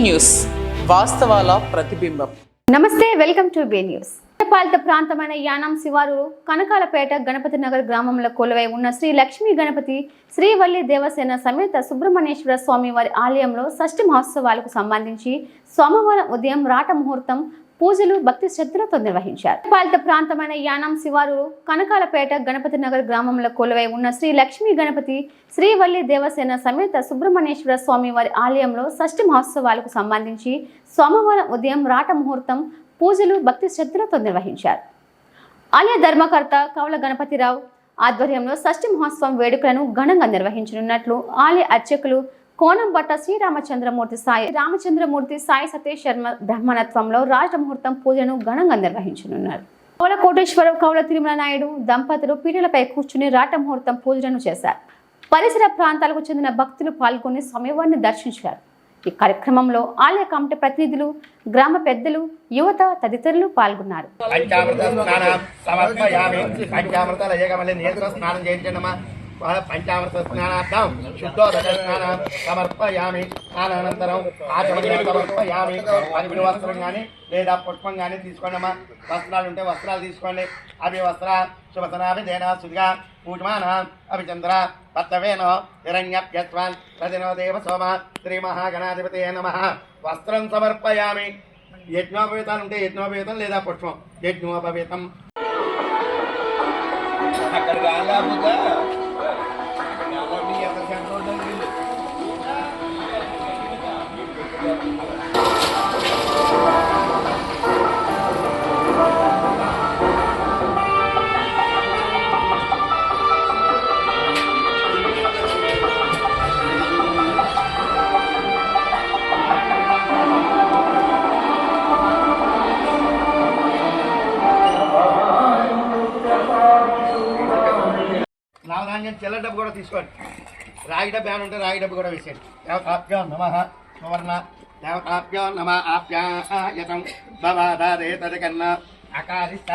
News వాస్తవాల ప్రతిబింబం. నమస్తే, welcome to be news. పాలిత ప్రాంతమైన యానాం శివారు కనకాలపేట గణపతి నగర్ గ్రామంలో కొలువై ఉన్న శ్రీ లక్ష్మీ గణపతి శ్రీవల్లి దేవసేన సమేత సుబ్రహ్మణ్యేశ్వర స్వామి వారి ఆలయంలో షష్ఠి మహోత్సవాలకు సంబంధించి సోమవారం ఉదయం రాట ముహూర్తం పూజలు భక్తి శ్రద్ధలతో నిర్వహించారు. పాలిత ప్రాంతమైన యానాం శివారు కనకాలపేట గణపతి నగర్ గ్రామంలో కొలువై ఉన్న శ్రీ లక్ష్మీ గణపతి శ్రీవల్లి దేవసేన సమేత సుబ్రహ్మణ్యేశ్వర స్వామి వారి ఆలయంలో షష్ఠి మహోత్సవాలకు సంబంధించి సోమవారం ఉదయం రాట ముహూర్తం పూజలు భక్తి శ్రద్ధలతో నిర్వహించారు. ఆలయ ధర్మకర్త కౌల గణపతిరావు ఆధ్వర్యంలో షష్ఠి మహోత్సవం వేడుకలను ఘనంగా నిర్వహించనున్నట్లు ఆలయ అర్చకులు కోనంబట్ట రామచంద్రమూర్తి సాయి సతీష్ శర్మ బ్రహ్మణత్వంలో రాజముహూర్తం పూజను ఘనంగా నిర్వహించనున్నారు. కౌల కోటేశ్వరరావు కౌల తిరుమల నాయుడు దంపతులు పీటలపై కూర్చుని రాట ముహూర్తం పూజలను చేశారు. పరిసర ప్రాంతాలకు చెందిన భక్తులు పాల్గొని స్వామివారిని దర్శించారు. ఈ కార్యక్రమంలో ఆలయ కమిటీ ప్రతినిధులు, గ్రామ పెద్దలు, యువత తదితరులు పాల్గొన్నారు. పంచామృత స్నానార్థం శుద్ధోదక స్నానం సమర్పయామి. స్నానానంతరం ఆచమనం సమర్పయామి. పరిమిడి వస్త్రం కానీ లేదా పుష్పం కానీ తీసుకోండమ్మా. వస్త్రాలు ఉంటే వస్త్రాలు తీసుకోండి. అవి వస్త్ర శుభసనాభిధేన శుద్ధిగా పూజమాన అభిచంద్ర పత్తవేనో హిరణ్యప్యస్వాన్ ప్రతినో దేవ సోమ శ్రీ మహాగణాధిపతే నమః. వస్త్రం సమర్పయామి. యజ్ఞోపవేతాలు ఉంటే యజ్ఞోపవేతం లేదా పుష్పం. యజ్ఞోపవేతం నవధాన్యం చెల్ల డబ్బు కూడా తీసుకోండి. రాగి డబ్బు ఏమైనా ఉంటే రాగి డబ్బు కూడా వేసేయండి. దేవతాభ్యో నమః సువర్ణ దేవతాభ్యో నమ ఆప్యాయతం భవాదే తదకన్న అకారిష్ట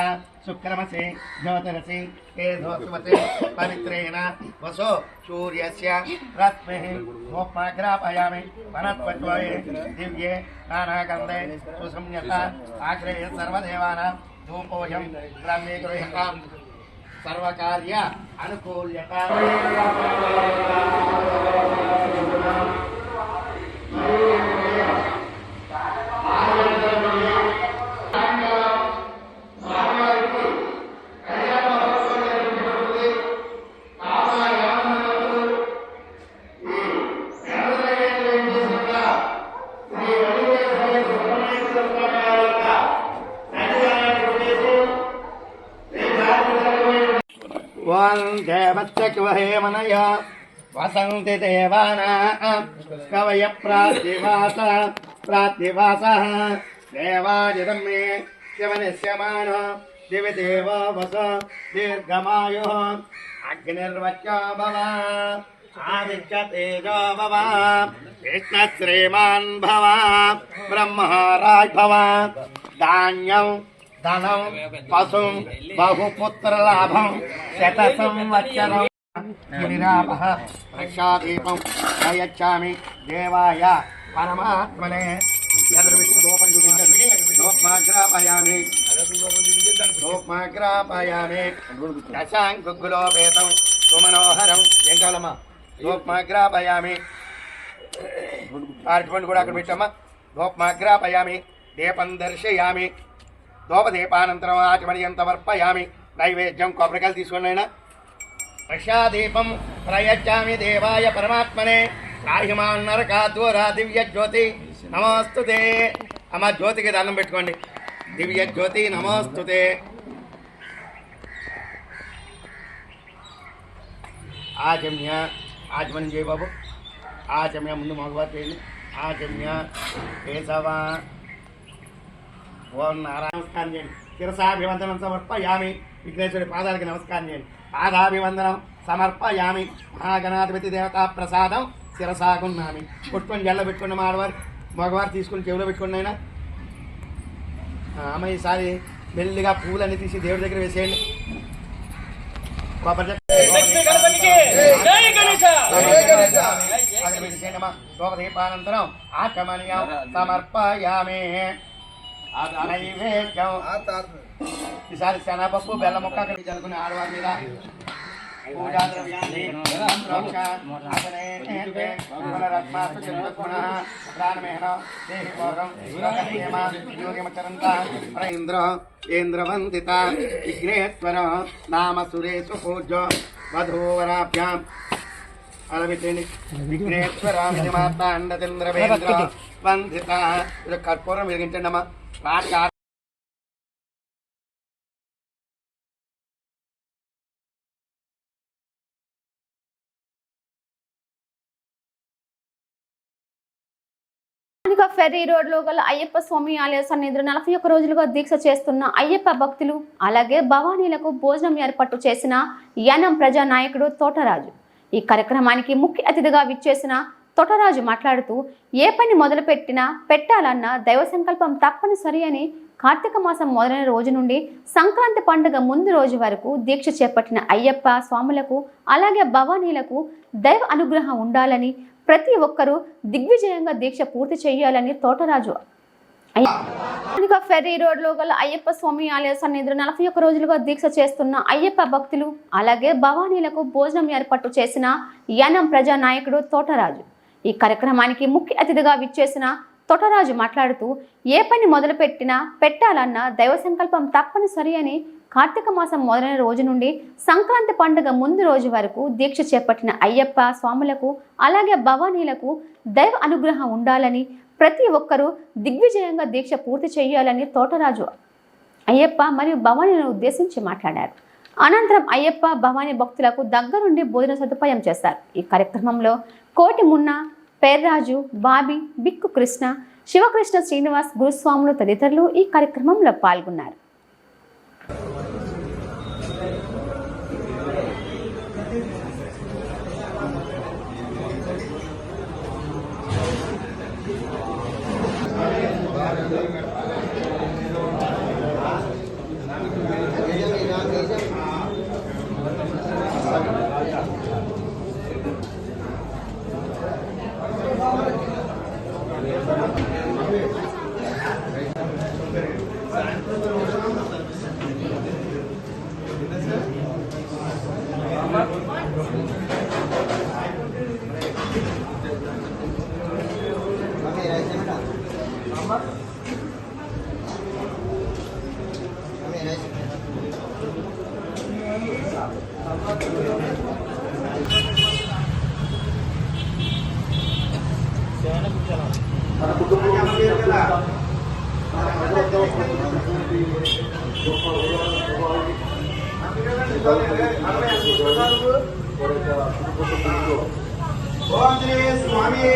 శుక్రమసి జ్యోతిరసి కేధోసుమతి పవిత్రేణ వసో సూర్యస్య రశ్మిః గోపాగ్రాపయామి వనత్వత్వే దివ్యే నానాగంధే సుసంయత ఆగ్రేయ సర్వదేవానాం ధూపోయం బ్రహ్మీగృహ్యాం సర్వకార్య అనుకూల్యత. ఓం దేవత్యక్వహే మనయ వసంతి దేవానాం కవయ ప్రాతివాసః దేవాజిదం మే శివనిశ్యమానో దివి దేవో వస దీర్ఘమాయుః అగ్నిర్వచ్చో భవ ఆదిత్య తేజో భవ విష్ణుశ్రీమాన్ భవ బ్రహ్మరాజ్ భవ. ధాన్యం ధనం పశుం బహుపుత్రలాభం శత సంవత్సరం గిరిరాపః రక్షాదీపం ప్రయచ్చామి దేవాయ పరమాత్మనే. ఎదురుపెట్టి చూపించండి. లోక్మాగ్రాపయామి దశాంగులోపేతం సుమనోహరం. ఏం కావాలమ్మా? లోక్మాగ్రాపయామి. అరటిపండు కూడా అక్కడ పెట్టమ్మా. లోక్మాగ్రాపయామి. దీపం దర్శయామి. దోపదీపానంతరం ఆచమర్యం సమర్పయామి. నైవేద్యం కొబ్బరికాయలు తీసుకోండి. అయినా రక్షాదీపం ప్రయచ్చామి దేవాయ పరమాత్మనే. రాహిమాన్ నరకాద్వరా దివ్య జ్యోతి నమోస్తుతే. అమ్మ జ్యోతికి దండం పెట్టుకోండి. దివ్య జ్యోతి నమోస్తుతే. ఆచమ్య ఆచమనం చేయ బాబు. ఆచమ్య ముందు మగవారు చేయండి. ఆచమ్య కేశవ. ఓం నారాయణ నమస్కారం చేయండి. శిరసాభివందనం సమర్పయామి. విఘ్నేశ్వరి పాదాలకి నమస్కారం చేయండి. పాదాభివందనం సమర్పయామి. మహాగణాధిపతి దేవతా ప్రసాదం శిరసాగున్నామి. పుష్పం జల్ల పెట్టుకున్న ఆడవారు మగవారు తీసుకుని చెవిలో పెట్టుకున్న. అయినా అమ్మ ఈసారి మెల్లిగా పూలన్నీ తీసి దేవుడి దగ్గర వేసేయండి. కొబ్బరి नमः धूपदीपानन्तरम् आचमनीयं समर्पयामि नैवेद्यं ఈసారి శనగపప్పు బెల్లం ముక్క అక్కడికి చల్లుకుని ఆడవారి మీద పూజా ద్రవ్యాన్ని ఇంద్రవందిత విఘ్నేశ్వర నామ సురేషు పూజ్య వధూవరాభ్యాం అలవితేని విఘ్నేశ్వర మాతాండచంద్రవేంద్ర వందిత కర్పూరం వెలిగించండి అమ్మా ఫెర్రీ రోడ్ లో గల అయ్యప్ప స్వామి ఆలయ సన్నిధిలో 41 రోజులుగా దీక్ష చేస్తున్న అయ్యప్ప భక్తులు అలాగే భవానీలకు భోజనం ఏర్పాటు చేసిన యానం ప్రజా నాయకుడు తోటరాజు. ఈ కార్యక్రమానికి ముఖ్య అతిథిగా విచ్చేసిన తోటరాజు మాట్లాడుతూ ఏ పని మొదలు పెట్టాలన్న దైవ సంకల్పం తప్పనిసరి అని కార్తీక మాసం మొదలైన రోజు నుండి సంక్రాంతి పండుగ ముందు రోజు వరకు దీక్ష చేపట్టిన అయ్యప్ప స్వాములకు అలాగే భవానీలకు దైవ అనుగ్రహం ఉండాలని ప్రతి ఒక్కరూ దిగ్విజయంగా దీక్ష పూర్తి చేయాలని తోటరాజు ఫెర్రీ రోడ్ లో గల అయ్యప్ప స్వామి ఆలయ సన్నిధిలో 41 రోజులుగా దీక్ష చేస్తున్న అయ్యప్ప భక్తులు అలాగే భవానీలకు భోజనం ఏర్పాటు చేసిన యానం ప్రజా నాయకుడు తోటరాజు. ఈ కార్యక్రమానికి ముఖ్య అతిథిగా విచ్చేసిన తోటరాజు మాట్లాడుతూ ఏ పని మొదలు పెట్టాలన్న దైవ సంకల్పం తప్పనిసరి అని కార్తీక మాసం మొదలైన రోజు నుండి సంక్రాంతి పండుగ ముందు రోజు వరకు దీక్ష చేపట్టిన అయ్యప్ప స్వాములకు అలాగే భవానీలకు దైవ అనుగ్రహం ఉండాలని ప్రతి ఒక్కరూ దిగ్విజయంగా దీక్ష పూర్తి చేయాలని తోటరాజు అయ్యప్ప మరియు భవానీలను ఉద్దేశించి మాట్లాడారు. అనంతరం అయ్యప్ప భవానీ భక్తులకు దగ్గరుండి భోజన సదుపాయం చేశారు. ఈ కార్యక్రమంలో కోటి మున్న, పేర్రాజు, బాబీ, బిక్కు కృష్ణ, శివకృష్ణ శ్రీనివాస్, గురుస్వాములు తదితరులు ఈ కార్యక్రమంలో పాల్గొన్నారు. స్వామి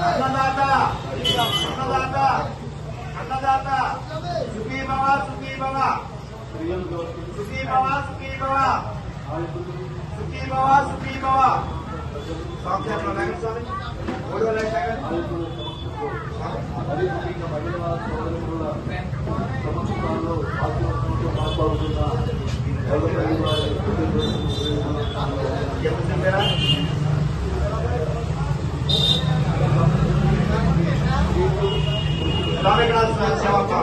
అన్నదాత అన్నదాత సుఖీ భవ సుఖీ భవ సుఖీ భవ సుఖీ భవ సుఖీ భవ సుఖీ భవ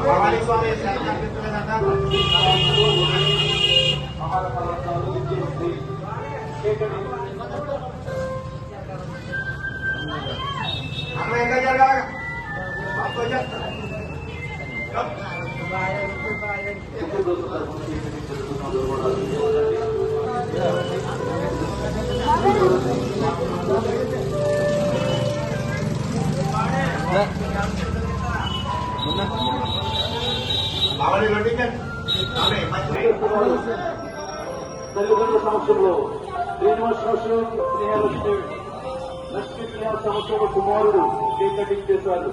భవానీ స్వామి అమ్మ ఎక్కడ జరగాలి తల్లిదండ్రుల సమక్షంలో శ్రీనివాస స్నేహలక్ష్మి లక్ష్మీ శ్రీనివాస సంవత్సరంలో కుమారుడు కేక్ కటింగ్ చేశారు.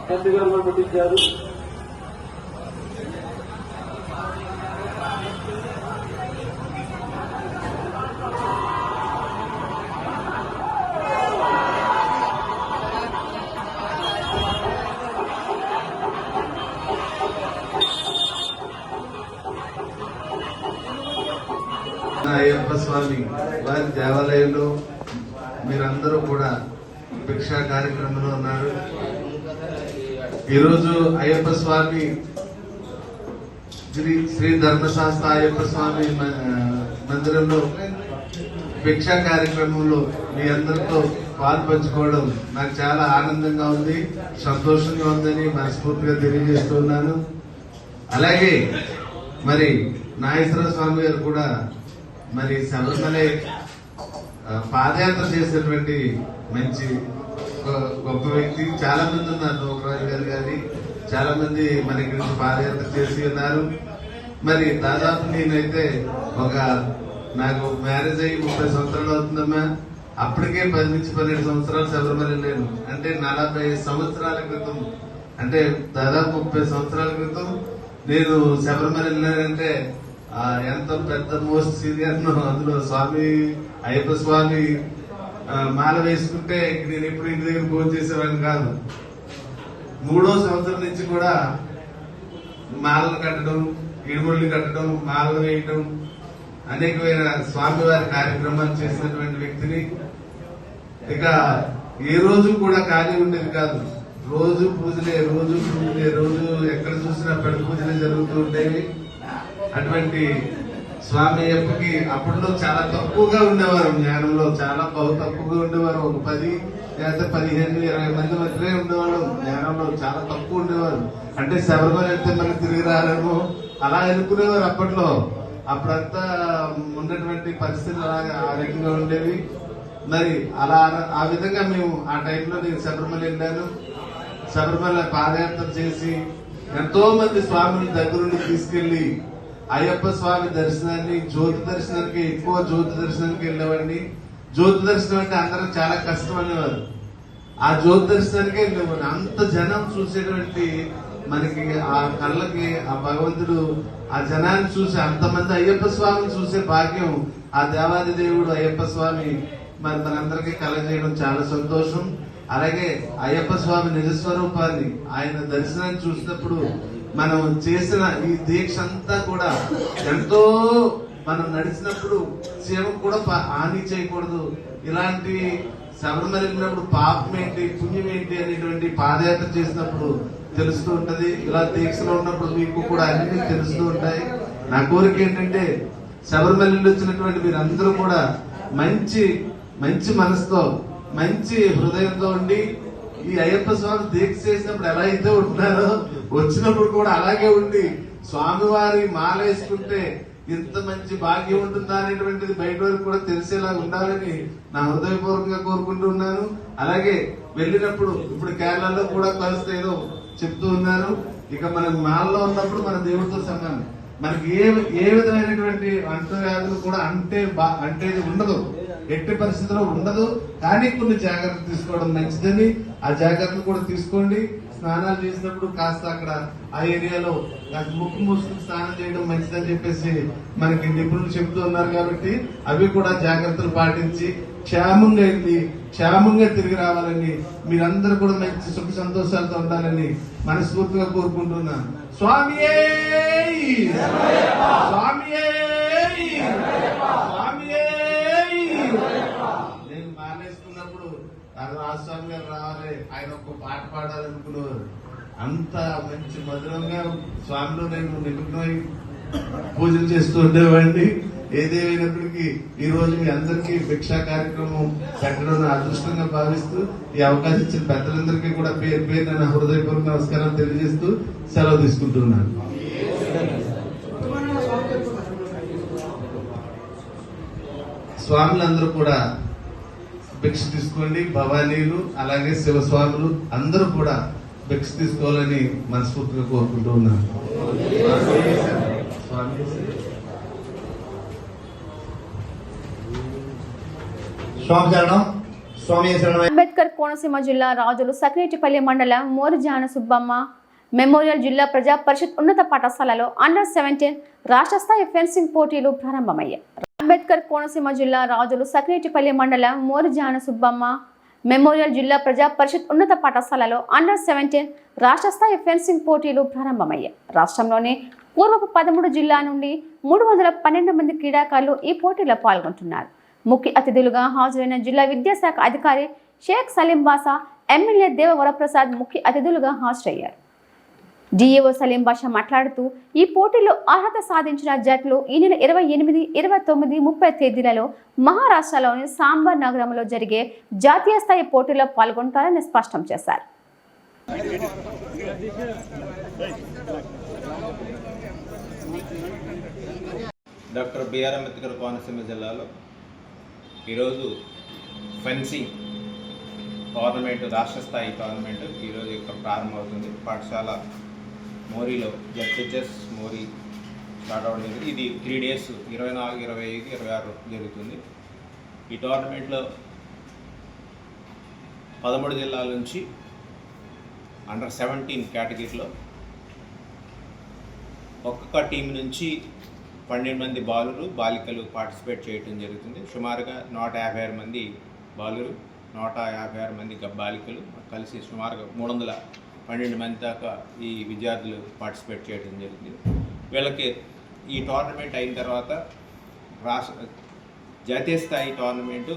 తండ్రి గారు పట్టించారు. అయ్యప్ప స్వామి వారి దేవాలయంలో మీరందరూ కూడా భిక్షా కార్యక్రమంలో ఉన్నారు. ఈరోజు అయ్యప్ప స్వామి శ్రీ ధర్మశాస్త్ర అయ్యప్ప స్వామి మందిరంలో భిక్షా కార్యక్రమంలో మీ అందరితో పాల్పంచుకోవడం నాకు చాలా ఆనందంగా ఉంది, సంతోషంగా ఉందని మనస్ఫూర్తిగా తెలియజేస్తున్నాను. అలాగే మరి నాగేశ్వర స్వామి గారు కూడా మరి శబరిమల పాదయాత్ర చేసినటువంటి మంచి గొప్ప వ్యక్తి. చాలా మంది ఉన్నారు, నోకరాజు గారు కానీ చాలా మంది మన ఇక్కడి నుంచి పాదయాత్ర చేసి ఉన్నారు. మరి దాదాపు నేనైతే నాకు మ్యారేజ్ అయ్యి 30 సంవత్సరాలు అవుతుందమ్మా. అప్పటికే 10 నుంచి 12 సంవత్సరాలు శబరిమల వెళ్ళాను. అంటే 40 సంవత్సరాల క్రితం, అంటే దాదాపు 30 సంవత్సరాల క్రితం నేను శబరిమల వెళ్ళానంటే ఎంత పెద్ద మోస్ట్ సీనియర్. అందులో స్వామి అయ్యప్ప స్వామి మాల వేసుకుంటే నేను ఎప్పుడు ఇంటి దగ్గర భోజనం చేసేవాడిని కాదు. 3వ సంవత్సరం నుంచి కూడా మాలలు కట్టడం, ఇడుముళ్ళు కట్టడం, మాలలు వేయటం, అనేకమైన స్వామివారి కార్యక్రమాలు చేసినటువంటి వ్యక్తిని. ఇక ఏ రోజు కూడా ఖాళీ ఉండేది కాదు. రోజు పూజలే, రోజు ఎక్కడ చూసినా పడి పూజలే జరుగుతూ ఉండేవి. అటువంటి స్వామి అయ్యప్పకి అప్పట్లో చాలా తక్కువగా ఉండేవారు, జ్ఞానంలో చాలా తక్కువగా ఉండేవారు. ఒక 10 లేదా 15, 20 మంది మధ్యనే ఉండేవాడు. జ్ఞానంలో చాలా తక్కువ ఉండేవారు. అంటే శబరిమల వెళ్తే మనకి తిరిగి రాలేమో అలా అనుకునేవారు అప్పట్లో. అప్పుడంతా ఉన్నటువంటి పరిస్థితులు అలాగే ఆ రకంగా ఉండేవి. మరి అలా ఆ విధంగా మేము ఆ టైంలో నేను శబరిమల వెళ్ళాను. శబరిమల పాదయాత్ర చేసి ఎంతో మంది స్వామిని దగ్గరుండి తీసుకెళ్లి అయ్యప్ప స్వామి దర్శనాన్ని, జ్యోతి దర్శనానికి, ఎక్కువ జ్యోతి దర్శనానికి వెళ్ళేవాడిని. జ్యోతి దర్శనం అంటే అందరూ చాలా కష్టం అనేవారు. ఆ జ్యోతి దర్శనానికే వెళ్ళేవాడిని. అంత జనం చూసేటువంటి మనకి ఆ కళ్ళకి ఆ భగవంతుడు ఆ జనాన్ని చూసి అంతమంది అయ్యప్ప స్వామిని చూసే భాగ్యం ఆ దేవాది దేవుడు అయ్యప్ప స్వామి మరి మనందరికీ కలగజేయడం చాలా సంతోషం. అలాగే అయ్యప్ప స్వామి నిజస్వరూపాన్ని, ఆయన దర్శనాన్ని చూసినప్పుడు మనం చేసిన ఈ దీక్ష అంతా కూడా ఎంతో మనం నడిచినప్పుడు సేవకు కూడా హాని చేయకూడదు. ఇలాంటి శబరిమల వెళ్ళినప్పుడు పాపం ఏంటి, పుణ్యం ఏంటి అనేటువంటి పాదయాత్ర చేసినప్పుడు తెలుస్తూ ఉంటది. ఇలా దీక్షలో ఉన్నప్పుడు మీకు కూడా అన్ని తెలుస్తూ ఉంటాయి. నా కోరిక ఏంటంటే శబరిమల నుండి వచ్చినటువంటి మీరందరూ కూడా మంచి మంచి మనసుతో, మంచి హృదయంతో ఉండి ఈ అయ్యప్ప స్వామి దీక్ష చేసినప్పుడు ఎలా అయితే ఉంటున్నారో వచ్చినప్పుడు కూడా అలాగే ఉండి స్వామివారి మాల వేసుకుంటే ఇంత మంచి భాగ్యం ఉంటుందా అనేటువంటిది బయట వరకు కూడా తెలిసేలా ఉండాలని నా హృదయపూర్వకంగా కోరుకుంటున్నాను. అలాగే వెళ్ళినప్పుడు ఇప్పుడు కేరళలో కూడా కలిస్తే ఏదో చెప్తూ ఉన్నారు. ఇక మనం మాలలో ఉన్నప్పుడు మన దేవుడితో సమానం. మనకి ఏ విధమైనటువంటి అంటువ్యాధులు కూడా అంటే ఉండదు, ఎట్టి పరిస్థితిలో ఉండదు. కానీ కొన్ని జాగ్రత్తలు తీసుకోవడం మంచిదని ఆ జాగ్రత్తలు కూడా తీసుకోండి. స్నానాలు చేసినప్పుడు కాస్త అక్కడ ఆ ఏరియాలో కాస్త ముక్కు మూసుకుని స్నానం చేయడం మంచిదని చెప్పేసి మనకి నిపుణులు చెబుతూ ఉన్నారు. కాబట్టి అవి కూడా జాగ్రత్తలు పాటించి క్షేమంగా వెళ్ళి క్షేమంగా తిరిగి రావాలని, మీరందరూ కూడా మంచి సుఖ సంతోషాలతో ఉండాలని మనస్ఫూర్తిగా కోరుకుంటున్నాను. స్వామియే స్వామియే స్వామియే. నేను మానేసుకున్నప్పుడు రాజస్వామి గారు రావాలి, ఆయన ఒక పాట పాడాలనుకునేవారు. అంత మంచి మధురంగా స్వామిలో నేను నిమగ్నమై పూజలు చేస్తూ ఉండేవాడిని. ఏదేమైనప్పటికీ ఈ రోజు మీ అందరికీ భిక్షా కార్యక్రమం పెట్టడం నా అదృష్టంగా భావిస్తూ ఈ అవకాశం ఇచ్చిన పెద్దలందరికీ కూడా పేరు పేరు నా హృదయపూర్వక నమస్కారం తెలియజేస్తూ సెలవు తీసుకుంటున్నాను. స్వాములందరూ కూడా భిక్ష తీసుకోండి. భవానీలు అలాగే శివస్వాములు అందరూ కూడా భిక్ష తీసుకోవాలని మనస్ఫూర్తిగా కోరుకుంటూ ఉన్నాను. అంబేద్కర్ కోనసీమ జిల్లా రాజులు సకినేటిపల్లి మండలం మోరిజాన సుబ్బమ్మ మెమోరియల్ జిల్లా ప్రజా పరిషత్ ఉన్నత పాఠశాలలో అండర్-17 రాష్ట్ర స్థాయి ఫెన్సింగ్ పోటీలు ప్రారంభమయ్యాయి. అంబేద్కర్ కోనసీమ జిల్లా రాజులు సకినేటిపల్లి మండలం మోరిజాన సుబ్బమ్మ మెమోరియల్ జిల్లా ప్రజా పరిషత్ ఉన్నత పాఠశాలలో అండర్-17 రాష్ట్ర స్థాయి ఫెన్సింగ్ పోటీలు ప్రారంభమయ్యాయి. రాష్ట్రంలోని పూర్వపు 13 జిల్లా నుండి 312 మంది క్రీడాకారులు ఈ పోటీలో పాల్గొంటున్నారు. ముఖ్య అతిథులుగా హాజరైన జిల్లా విద్యాశాఖ అధికారి షేక్ సలీం బాషా, ఎమ్మెల్యే దేవ వరప్రసాద్ ముఖ్య అతిథులుగా హాజరయ్యారు. డిఏఓ సలీం బాషా మాట్లాడుతూ ఈ పోటీలో అర్హత సాధించిన జట్లు ఈ నెల 28, 29, 30 తేదీలలో మహారాష్ట్రలోని సాంబార్ నగరంలో జరిగే జాతీయ స్థాయి పోటీలో పాల్గొంటారని స్పష్టం చేశారు. డాక్టర్ బిఆర్ అంబేద్కర్ కోనసీమ జిల్లాలో ఈరోజు ఫెన్సింగ్ టోర్నమెంట్, రాష్ట్ర స్థాయి టోర్నమెంట్ ఈరోజు ఇక్కడ ప్రారంభమవుతుంది. పాఠశాల మోరీలో జడ్పిచెస్ మోరీ స్టార్ట్ అవ్వడం జరిగింది. ఇది 3 days 24, 25, 26 జరుగుతుంది. ఈ టోర్నమెంట్లో 13 జిల్లాల నుంచి అండర్ 17 కేటగిరీలో ఒక్కొక్క టీం నుంచి 12 మంది బాలికలు పార్టిసిపేట్ చేయడం జరుగుతుంది. సుమారుగా 156 మంది బాలురు, 156 మంది బాలికలు కలిసి సుమారుగా 312 మంది దాకా ఈ విద్యార్థులు పార్టిసిపేట్ చేయడం జరిగింది. వీళ్ళకి ఈ టోర్నమెంట్ అయిన తర్వాత జాతీయ స్థాయి టోర్నమెంటు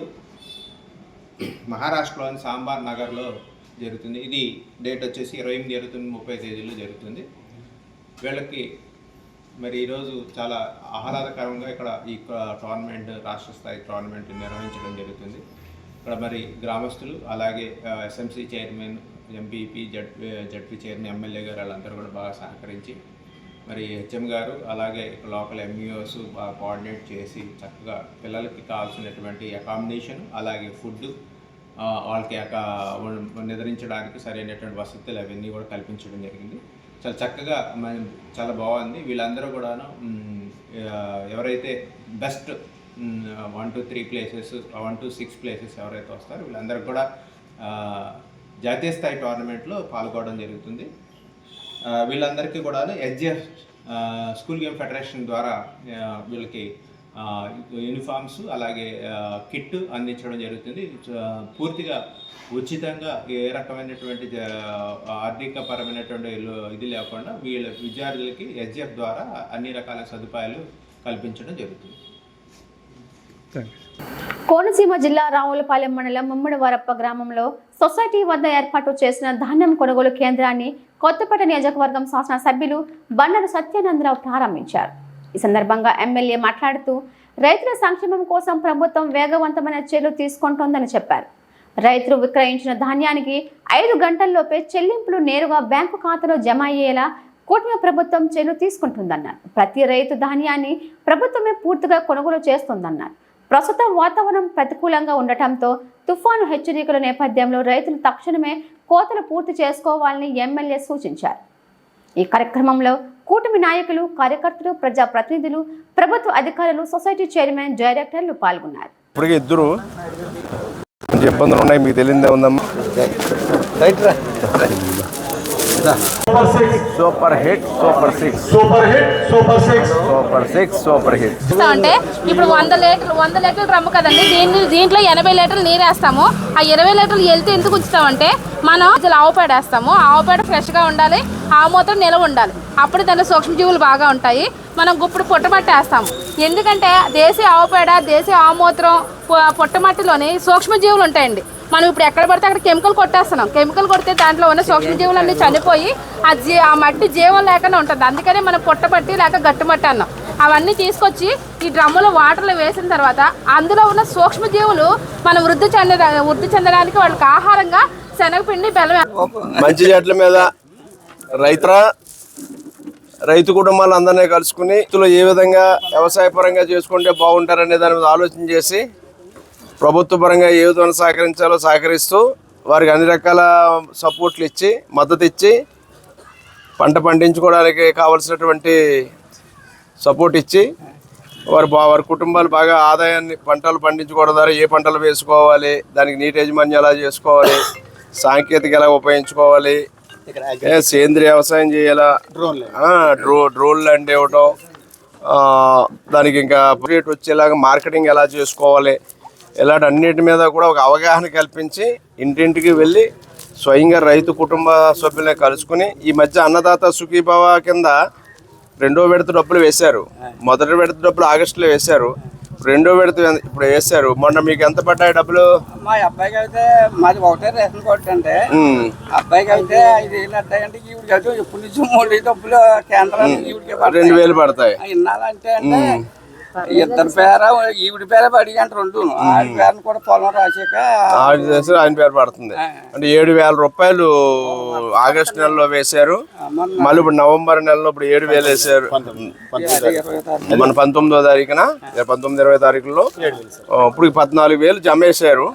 మహారాష్ట్రలోని సాంబార్ నగర్లో జరుగుతుంది. ఇది డేట్ వచ్చేసి 28, 29, 30 తేదీల్లో జరుగుతుంది. వీళ్ళకి మరి ఈరోజు చాలా ఆహ్లాదకరంగా ఇక్కడ ఈ టోర్నమెంట్, రాష్ట్ర స్థాయి టోర్నమెంట్ నిర్వహించడం జరుగుతుంది. ఇక్కడ మరి గ్రామస్తులు, అలాగే SMC chairman, MPP, ZP chairman, MLA గారు వాళ్ళందరూ కూడా బాగా సహకరించి మరి హెచ్ఎం గారు అలాగే లోకల్ ఎంఈఓస్ బాగా కోఆర్డినేట్ చేసి చక్కగా పిల్లలకి కావాల్సినటువంటి అకామిడేషన్ అలాగే ఫుడ్, వాళ్ళకి నిద్రించడానికి సరైనటువంటి వసతులు అవన్నీ కూడా కల్పించడం జరిగింది. చాలా చక్కగా చాలా బాగుంది. వీళ్ళందరూ కూడాను ఎవరైతే best 1 to 3 places, 1 to 6 places ఎవరైతే వస్తారో వీళ్ళందరూ కూడా జాతీయ స్థాయి టోర్నమెంట్లో పాల్గొనడం జరుగుతుంది. వీళ్ళందరికీ కూడా ఎస్జిఎఫ్ స్కూల్ గేమ్ ఫెడరేషన్ ద్వారా వీళ్ళకి యూనిఫామ్స్ అలాగే కిట్ అందించడం జరుగుతుంది. పూర్తిగా ఉచితంగా ఏ రకమైనటువంటి ఆర్థికపరమైనటువంటి ఇది లేకుండా వీళ్ళ విద్యార్థులకి ఎస్జిఎఫ్ ద్వారా అన్ని రకాల సదుపాయాలు కల్పించడం జరుగుతుంది. కోనసీమ జిల్లా రావులపాలెం మండలం ముమ్మడివారప్ప గ్రామంలో సొసైటీ వద్ద ఏర్పాటు చేసిన ధాన్యం కొనుగోలు కేంద్రాన్ని కొత్తపేట నియోజకవర్గం శాసన సభ్యులు బండారు సత్యానందరావు ప్రారంభించారు. ఈ సందర్భంగా ఎమ్మెల్యే మాట్లాడుతూ రైతుల సంక్షేమం కోసం ప్రభుత్వం వేగవంతమైన చర్యలు తీసుకుంటోందని చెప్పారు. రైతులు విక్రయించిన ధాన్యానికి 5 గంటల్లోపే చెల్లింపులు నేరుగా బ్యాంకు ఖాతాలో జమ అయ్యేలా కూటమి ప్రభుత్వం చర్యలు తీసుకుంటుందన్నారు. ప్రతి రైతు ధాన్యాన్ని ప్రభుత్వమే పూర్తిగా కొనుగోలు చేస్తుందన్నారు. ప్రస్తుతం వాతావరణం ప్రతికూలంగా ఉండటంతో తుఫాను హెచ్చరికల నేపథ్యంలో రైతులు తక్షణమే కోతలు పూర్తి చేసుకోవాలని ఎమ్మెల్యే సూచించారు. ఈ కార్యక్రమంలో కూటమి నాయకులు, కార్యకర్తలు, ప్రజాప్రతినిధులు, ప్రభుత్వ అధికారులు, సొసైటీ చైర్మన్, డైరెక్టర్లు పాల్గొన్నారు. ఇప్పటికే ఇద్దరు ఇబ్బందులు ఉన్నాయి, మీకు తెలియదే ఉందమ్మా. Super hit, super six, super hit, super six, super six, super hit. అంటే ఇప్పుడు 100 లీటర్లు డ్రమ్ము కదండి, దీంట్లో 80 లీటర్లు నీరు వేస్తాము. ఆ 20 లీటర్లు వెళ్తే ఎందుకు ఉంచుతామంటే మనం అసలు ఆవు పేడ వేస్తాము. ఆవు పేడ ఫ్రెష్గా ఉండాలి, ఆవు మూత్రం నిలవ ఉండాలి. అప్పుడు దాంట్లో సూక్ష్మజీవులు బాగా ఉంటాయి. మనం గుప్పుడు పుట్టమట్టి వేస్తాము. ఎందుకంటే దేశీ ఆవు పేడ, దేశీ ఆవు మూత్రం, పుట్టమట్టిలోని సూక్ష్మజీవులు ఉంటాయండి. మనం ఇప్పుడు ఎక్కడ పడితే అక్కడ కెమికల్ కొట్టేస్తున్నాం. కెమికల్ కొడితే దాంట్లో ఉన్న సూక్ష్మజీవులన్నీ చనిపోయి ఆ మట్టి జీవం లేకుండా ఉంటుంది. అందుకనే మనం పుట్టమట్టి లేక గట్టుమట్టి అన్నాం. అవన్నీ తీసుకొచ్చి ఈ డ్రమ్ములో వాటర్లో వేసిన తర్వాత అందులో ఉన్న సూక్ష్మజీవులు మనం వృద్ధి చెందడానికి వాళ్ళకి ఆహారంగా శనగపిండి, బెల్లం. మంచి చెట్ల మీద రైతు కుటుంబాలు అందరినీ కలుసుకుని రైతులు ఏ విధంగా వ్యవసాయ పరంగా చేసుకుంటే బాగుంటారనే దాని మీద ఆలోచన చేసి ప్రభుత్వ పరంగా ఏ విధంగా సహకరించాలో సహకరిస్తూ వారికి అన్ని రకాల సపోర్ట్లు ఇచ్చి, మద్దతు ఇచ్చి, పంట పండించుకోవడానికి కావలసినటువంటి సపోర్ట్ ఇచ్చి వారి కుటుంబాలు బాగా ఆదాయాన్ని పంటలు పండించుకోవడం ద్వారా ఏ పంటలు వేసుకోవాలి, దానికి నీటి యాజమాన్యం ఎలా చేసుకోవాలి, సాంకేతిక ఎలా ఉపయోగించుకోవాలి, సేంద్రియ వ్యవసాయం చేయాలా, డ్రోన్లు అంటే ఇవ్వటం, దానికి ఇంకా రేట్ వచ్చేలాగా మార్కెటింగ్ ఎలా చేసుకోవాలి, ఇలాంటి అన్నిటి మీద కూడా ఒక అవగాహన కల్పించి ఇంటింటికి వెళ్ళి స్వయంగా రైతు కుటుంబ సభ్యులను కలుసుకుని ఈ మధ్య అన్నదాత సుఖీభవ కింద 2వ విడత డబ్బులు వేశారు. మొదటి విడత డబ్బులు ఆగస్టులో వేశారు. రెండో విడత ఇప్పుడు వేసారు. మొన్న మీకు ఎంత పడ్డాయి డబ్బులు? మా అబ్బాయికి అయితే మాది ఒకటే రేషన్ కార్డు అంటే అబ్బాయికి అయితే 5,000 అడ్డాయంటే ఈవిడికి అయితే ఎప్పటి నుంచి 3 డబ్బులు కేంద్రానికి ఈవిడికి 2,000 పడతాయి. ఇన్నాళ్ళంటే అంటే ఇద్దరు పేర ఈవిడి పేరే పడి అంటే 2 ఆడి పేరుని కూడా పొలం రాసాక ఆయన పేరు పడుతుంది. అంటే 7,000 రూపాయలు ఆగస్టు నెలలో వేశారు. మళ్ళీ ఇప్పుడు నవంబర్ నెలలో ఇప్పుడు 7,000 వేశారు. మన 19వ తారీఖున 19-20 తారీఖుల్లో ఇప్పుడు 14,000 జమ వేశారు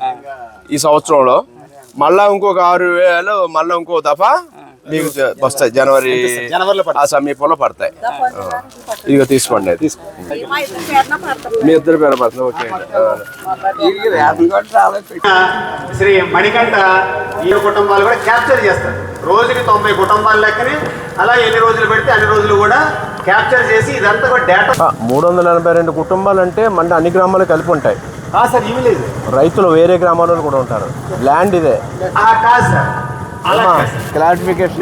ఈ సంవత్సరంలో. మళ్ళా ఇంకొక 6,000 మళ్ళీ ఇంకో దఫా మీకు వస్తాయి. జనవరిలో ఆ సమీపంలో పడతాయి. ఇక తీసుకోండి. మీ ఇద్దరు పేరు పడుతుంది. ఓకే. రేషన్ కార్డు రాలేదు. శ్రీ మణికంఠ ఈ కుటుంబాలు కూడా క్యాప్చర్ చేస్తారు. రోజుకి 90 కుటుంబాల లెక్కని అలా ఎన్ని రోజులు పెడితే అన్ని రోజులు కూడా క్యాప్చర్ చేసి ఇదంతా కూడా డేటా. 342 కుటుంబాలు అంటే మన అన్ని గ్రామాలు కలిపి ఉంటాయి సార్. ఇవి లేదు, రైతులు వేరే గ్రామాలలో కూడా ఉంటారు. ల్యాండ్ ఇదే కాదు సార్. క్లారిఫికేషన్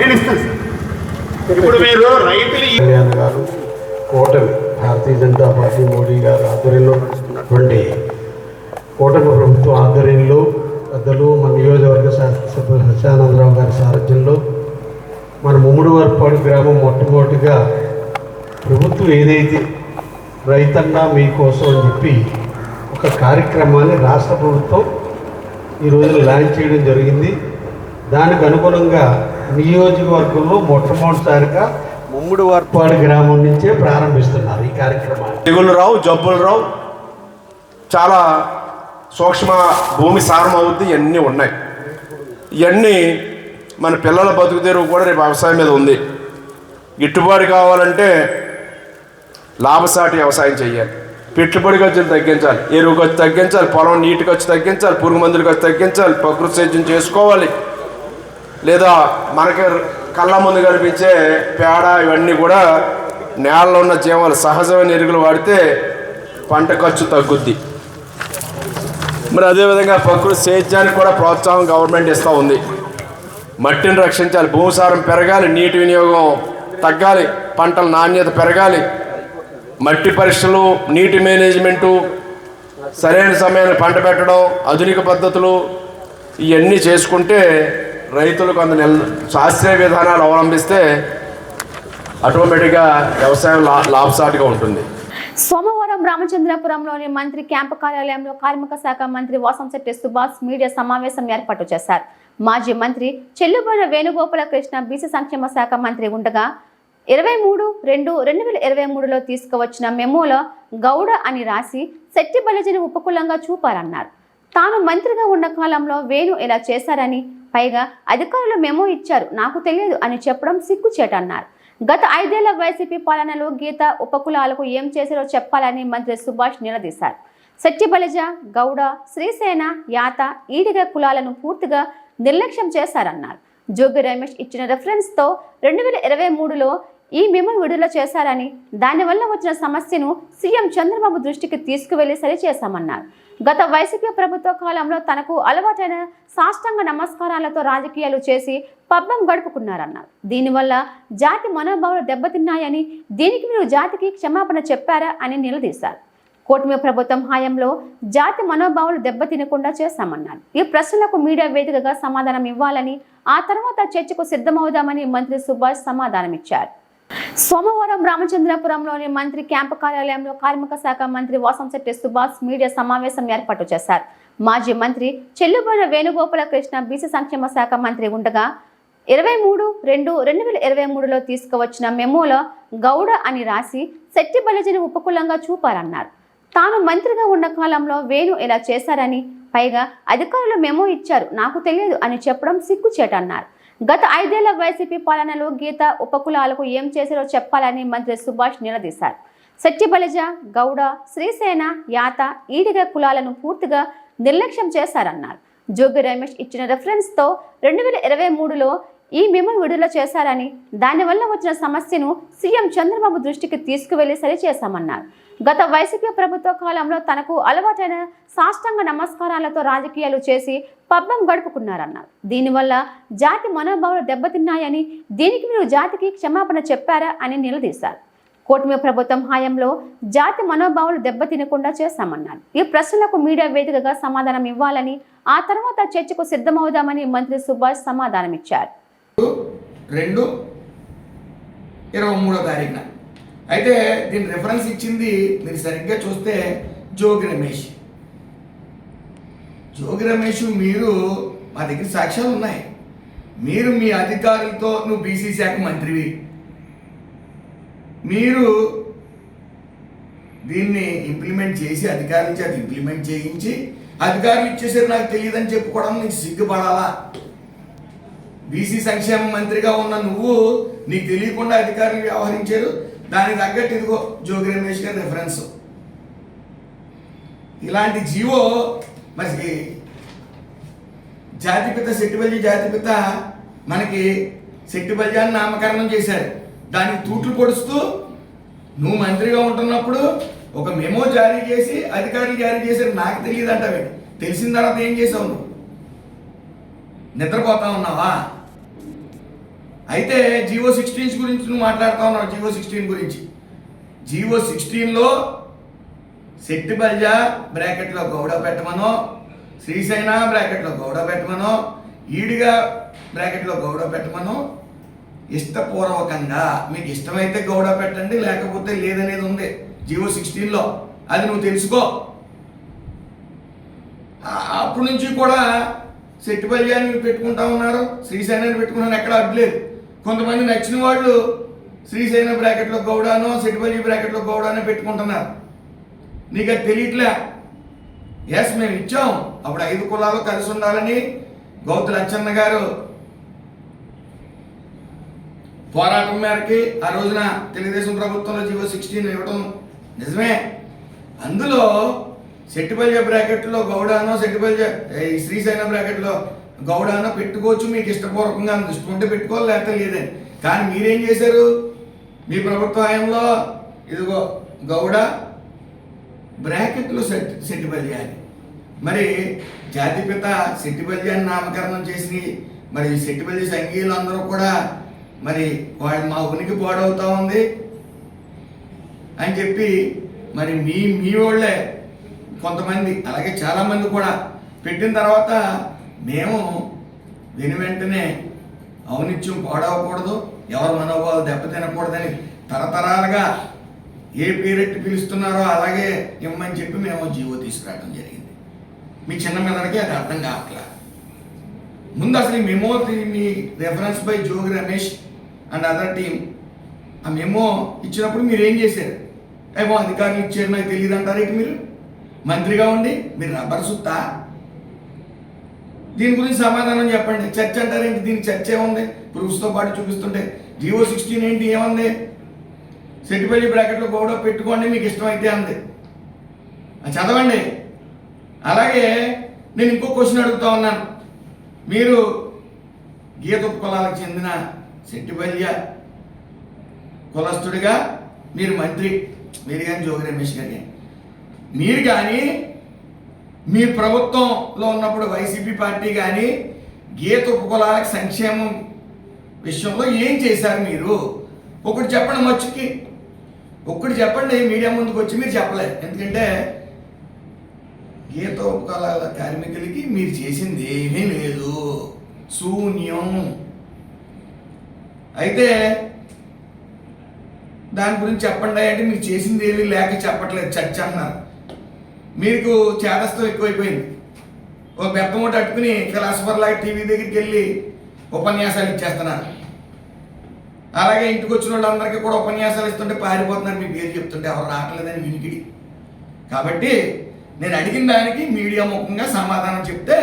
ఇప్పుడు మీరు రైతులు కళ్యాణ్ గారు, కూటమి భారతీయ జనతా పార్టీ మోడీ గారు ఆధ్వర్యంలో నడుస్తున్నటువంటి కూటమి ప్రభుత్వం ఆధ్వర్యంలో పెద్దలు మన నియోజకవర్గ శాసనసభ్యులు సత్యానందరావు గారి సారథ్యంలో మన ముమ్మిడివరపాడు గ్రామం మొట్టమొదటిగా ప్రభుత్వం ఏదైతే రైతన్న మీకోసం అని చెప్పి ఒక కార్యక్రమాన్ని రాష్ట్ర ప్రభుత్వం ఈరోజు లాంచ్ చేయడం జరిగింది. దానికి అనుగుణంగా నియోజకవర్గంలో మొట్టమొదటిసారిగా ముమ్మిడివరపాడు గ్రామం నుంచే ప్రారంభిస్తున్నారు ఈ కార్యక్రమాన్ని. తెగులు రావు, జబ్బులు రావు, చాలా సూక్ష్మ భూమి సారం అవుద్ది. ఇవన్నీ ఉన్నాయి. ఇవన్నీ మన పిల్లల బతుకు తెరువు కూడా రేపు వ్యవసాయం మీద ఉంది. గిట్టుబాటు కావాలంటే లాభసాటి వ్యవసాయం చేయాలి. పెట్టుబడి ఖర్చులు తగ్గించాలి, ఎరువు ఖర్చు తగ్గించాలి, పొలం నీటి ఖర్చు తగ్గించాలి, పురుగు మందుల ఖర్చు తగ్గించాలి, ప్రకృతి సేద్యం చేసుకోవాలి. లేదా మనకి కళ్ళ ముందు కనిపించే పేడ ఇవన్నీ కూడా నేలలో ఉన్న జీవాలు సహజమైన ఎరువులు వాడితే పంట ఖర్చు తగ్గుద్ది. మరి అదేవిధంగా ప్రకృతి సేద్యానికి కూడా ప్రోత్సాహం గవర్నమెంట్ ఇస్తూ ఉంది. మట్టిని రక్షించాలి, భూసారం పెరగాలి, నీటి వినియోగం తగ్గాలి, పంటల నాణ్యత పెరగాలి, మట్టి పరీక్షలు, నీటి మేనేజ్మెంటు, సరైన సమయాన్ని పంట పెట్టడం, ఆధునిక పద్ధతులు ఇవన్నీ చేసుకుంటే రైతులు కొంత శాస్త్రీయ విధానాలు అవలంబిస్తే ఆటోమేటిక్గా వ్యవసాయం లాభసాటిగా ఉంటుంది. సోమవారం రామచంద్రపురంలోని మంత్రి క్యాంపు కార్యాలయంలో కార్మిక శాఖ మంత్రి వాసంశెట్టి సుభాష్ మీడియా సమావేశం ఏర్పాటు చేశారు. మాజీ మంత్రి చెల్లుబోయిన వేణుగోపాల కృష్ణ బీసీ సంక్షేమ శాఖ మంత్రి ఉండగా 23/2/2023లో తీసుకువచ్చిన మెమోలో గౌడ అని రాసి శెట్టి బలిజను ఉపకులంగా చూపారన్నారు. తాను మంత్రిగా ఉన్న కాలంలో వేణు ఇలా చేశారని, పైగా అధికారులు మెమో ఇచ్చారు, నాకు తెలియదు అని చెప్పడం సిగ్గుచేటన్నారు. గత 5 ఏళ్ల వైసీపీ పాలనలో గీత ఉపకులాలకు ఏం చేశారో చెప్పాలని మంత్రి సుభాష్ నిలదీశారు. శెట్టి బలిజ, గౌడ, శ్రీసేన, యాత, ఈడిగ కులాలను పూర్తిగా నిర్లక్ష్యం చేశారన్నారు. జోగి రమేష్ ఇచ్చిన రెఫరెన్స్తో 2023లో ఈ మెమో విడుదల చేశారని, దానివల్ల వచ్చిన సమస్యను సీఎం చంద్రబాబు దృష్టికి తీసుకువెళ్లి సరిచేశామన్నారు. గత వైసీపీ ప్రభుత్వ కాలంలో తనకు అలవాటైన సాష్టాంగ నమస్కారాలతో రాజకీయాలు చేసి పబ్బం గడుపుకున్నారన్నారు. దీనివల్ల జాతి మనోభావాలు దెబ్బతిన్నాయని, దీనికి మీరు జాతికి క్షమాపణ చెప్పారా అని నిలదీశారు. కూటమి ప్రభుత్వం హయాంలో జాతి మనోభావాలు దెబ్బతినకుండా చేశామన్నారు. ఈ ప్రశ్నలకు మీడియా వేదికగా సమాధానం ఇవ్వాలని, ఆ తర్వాత చర్చకు సిద్ధమవుదామని మంత్రి సుభాష్ సమాధానమిచ్చారు. సోమవారం రామచంద్రపురంలోని మంత్రి క్యాంపు కార్యాలయంలో కార్మిక శాఖ మంత్రి వాసంశెట్టి సుభాష్ మీడియా సమావేశం ఏర్పాటు చేశారు. మాజీ మంత్రి చెల్లుబోయిన వేణుగోపాల కృష్ణ బీసీ సంక్షేమ శాఖ మంత్రి ఉండగా 23/2/2023లో తీసుకువచ్చిన మెమోలో గౌడ అని రాసి శెట్టి బలిజను ఉపకులంగా చూపారన్నారు. తాను మంత్రిగా ఉన్న కాలంలో వేణు ఇలా చేశారని, పైగా అధికారులు మెమో ఇచ్చారు, నాకు తెలియదు అని చెప్పడం సిగ్గుచేటన్నారు. గత 5 ఏళ్ల వైసీపీ పాలనలో గీత ఉపకులాలకు ఏం చేశారో చెప్పాలని మంత్రి సుభాష్ నిలదీశారు. శెట్టి బలిజ, గౌడ, శ్రీసేన, యాత, ఈడిగ కులాలను పూర్తిగా నిర్లక్ష్యం చేశారన్నారు. జోగి రమేష్ ఇచ్చిన రెఫరెన్స్తో 2023లో ఈ మెమో విడుదల చేశారని, దానివల్ల వచ్చిన సమస్యను సీఎం చంద్రబాబు దృష్టికి తీసుకువెళ్లి సరిచేశామన్నారు. గత వైసీపీ ప్రభుత్వ కాలంలో తనకు అలవాటైన సాష్టాంగ నమస్కారాలతో రాజకీయాలు చేసి పబ్బం గడుపుకున్నారన్నారు. దీనివల్ల జాతి మనోభావాలు దెబ్బతిన్నాయని, దీనికి మీరు జాతికి క్షమాపణ చెప్పారా అని నిలదీశారు. కూటమి ప్రభుత్వం హయాంలో జాతి మనోభావాలు దెబ్బతినకుండా చేస్తామన్నారు. ఈ ప్రశ్నలకు మీడియా వేదికగా సమాధానం ఇవ్వాలని, ఆ తర్వాత చర్చకు సిద్ధమవుదామని మంత్రి సుభాష్ సమాధానమిచ్చారు. 2/23 అయితే దీని రిఫరెన్స్ ఇచ్చింది మీరు సరిగ్గా చూస్తే జోగి రమేష్ మీరు మా దగ్గర సాక్ష్యాలు ఉన్నాయి. మీరు మీ అధికారులతో నువ్వు బీసీ శాఖ మంత్రివి, మీరు దీన్ని ఇంప్లిమెంట్ చేసి అధికారుల చేత ఇంప్లిమెంట్ చేయించి అధికారులు ఇచ్చేసారు నాకు తెలియదని చెప్పుకోవడం నీకు సిగ్గుపడాలా? బీసీ సంక్షేమ మంత్రిగా ఉన్న నువ్వు నీకు తెలియకుండా అధికారులు వ్యవహరించారు. దానికి తగ్గట్టు ఇదిగో జోగి రమేష్ గారి రిఫరెన్స్. ఇలాంటి జీవో మరి జాతిపిత శెట్టిబల్జీ జాతిపిత మనకి శెట్టిబల్జాన్ని నామకరణం చేశారు. దానికి తూట్లు పొడుస్తూ నువ్వు మంత్రిగా ఉంటున్నప్పుడు ఒక మెమో జారీ చేసి అధికారులు జారీ చేశారు. నాకు తెలియదు అంటావే, తెలిసిన తర్వాత ఏం చేసావు? నువ్వు నిద్రపోతా ఉన్నావా? అయితే జీవో 16 గురించి నువ్వు మాట్లాడుతూ ఉన్నావు. జీవో 16 గురించి, జీవో 16లో శెట్టిబల్జా బ్రాకెట్లో గౌడ పెట్టమనో, శ్రీశైన బ్రాకెట్లో గౌడ పెట్టమనో, ఈడిగా బ్రాకెట్లో గౌడ పెట్టమనో ఇష్టపూర్వకంగా మీకు ఇష్టమైతే గౌడ పెట్టండి, లేకపోతే లేదనేది ఉంది జీవో 16లో. అది నువ్వు తెలుసుకో. అప్పటి నుంచి కూడా శెట్టిబల్జాని పెట్టుకుంటా ఉన్నారు, శ్రీశైనాన్ని పెట్టుకున్నాను, ఎక్కడ అడ్డులేదు. కొంతమంది నచ్చిన వాళ్ళు శ్రీశైన బ్రాకెట్లో గౌడానో శెట్టిబల్జీ బ్రాకెట్లో గౌడానో పెట్టుకుంటున్నారు. నీకు అది తెలియట్లే. ఎస్, మేము ఇచ్చాం అప్పుడు 5 కులాలు కలిసి ఉండాలని గౌతుల అచ్చన్న గారు పోరాటం మేరకి ఆ రోజున తెలుగుదేశం ప్రభుత్వంలో జీవో 16 ఇవ్వడం నిజమే. అందులో శెట్టిబల్జా బ్రాకెట్లో గౌడానో శ్రీశైన బ్రాకెట్లో గౌడానో పెట్టుకోవచ్చు, మీకు ఇష్టపూర్వకంగా ఇష్టం పెట్టుకోవాలి, లేకపోతే లేదని. కానీ మీరేం చేశారు? మీ ప్రభుత్వ హయాంలో ఇదిగో గౌడ బ్రాకెట్లో శెట్టిబల్జా అని, మరి జాతిపిత శెట్టిబల్జాని నామకరణం చేసి మరి శెట్టిబల్జీ సంఘీయులు అందరూ కూడా మరి వాళ్ళు మా ఉనికి పాడవుతా ఉంది అని చెప్పి మరి మీ వాళ్ళే కొంతమంది, అలాగే చాలామంది కూడా పెట్టిన తర్వాత మేము వెంటనే ఔనిత్యం పాడవకూడదు, ఎవరు మనోభావాలు దెబ్బతినకూడదని తరతరాలుగా ఏ పేరెట్టి పిలుస్తున్నారో అలాగే ఇమ్మని చెప్పి మేము జీవో తీసుకురావడం జరిగింది. మీ చిన్న మెదడికి అది అర్థం కావట్లా. ముందు అసలు ఈ memo me reference by Jogi Ramesh and other team ఆ మెమో ఇచ్చినప్పుడు మీరు ఏం చేశారు? ఏమో అధికారులు ఇచ్చారు నాకు తెలియదు అంటారు. ఇటు మీరు మంత్రిగా ఉండి మీరు రబ్బర్ సుత్తా? దీని గురించి సమాధానం చెప్పండి. చర్చ అంటారేంటి? దీనికి చర్చ ఏముంది? ప్రూఫ్స్తో పాటు చూపిస్తుంటే జీవో 16 ఏంటి, ఏముంది? శెట్టిబల్జీ బ్రాకెట్లో గౌడ పెట్టుకోండి మీకు ఇష్టమైతే అంది, చదవండి. అలాగే నేను ఇంకో క్వశ్చన్ అడుగుతా ఉన్నాను. మీరు గీత కులాలకు చెందిన శెట్టిబల్జా కులస్తుడిగా మీరు మంత్రి, మీరు కానీ జోగి రమేష్ గారి మీరు కానీ మీ ప్రభుత్వంలో ఉన్నప్పుడు వైసీపీ పార్టీ కానీ గీత కులాలకు సంక్షేమం విషయంలో ఏం చేశారు మీరు? ఒకటి చెప్పండి, మచ్చుకి ఒక్కటి చెప్పండి. మీడియా ముందుకు వచ్చి మీరు చెప్పలేరు, ఎందుకంటే గీత కులాల కార్మికులకి మీరు చేసింది ఏమీ లేదు, శూన్యం. అయితే దాని గురించి చెప్పండి అంటే మీరు చేసింది ఏమీ లేక చెప్పట్లేదు, చర్చ అన్నారు. మీకు చేదస్తం ఎక్కువైపోయింది. ఒక బెత్తమూట అట్టుకుని ఫిలాసఫర్ లాగా టీవీ దగ్గరికి వెళ్ళి ఉపన్యాసాలు ఇచ్చేస్తున్నారు. అలాగే ఇంటికి వచ్చిన వాళ్ళందరికీ కూడా ఉపన్యాసాలు ఇస్తుంటే పారిపోతున్నారు, మీ పేరు చెప్తుంటే ఎవరు రావట్లేదని వినికిడి. కాబట్టి నేను అడిగిన దానికి మీడియా ముఖంగా సమాధానం చెప్తే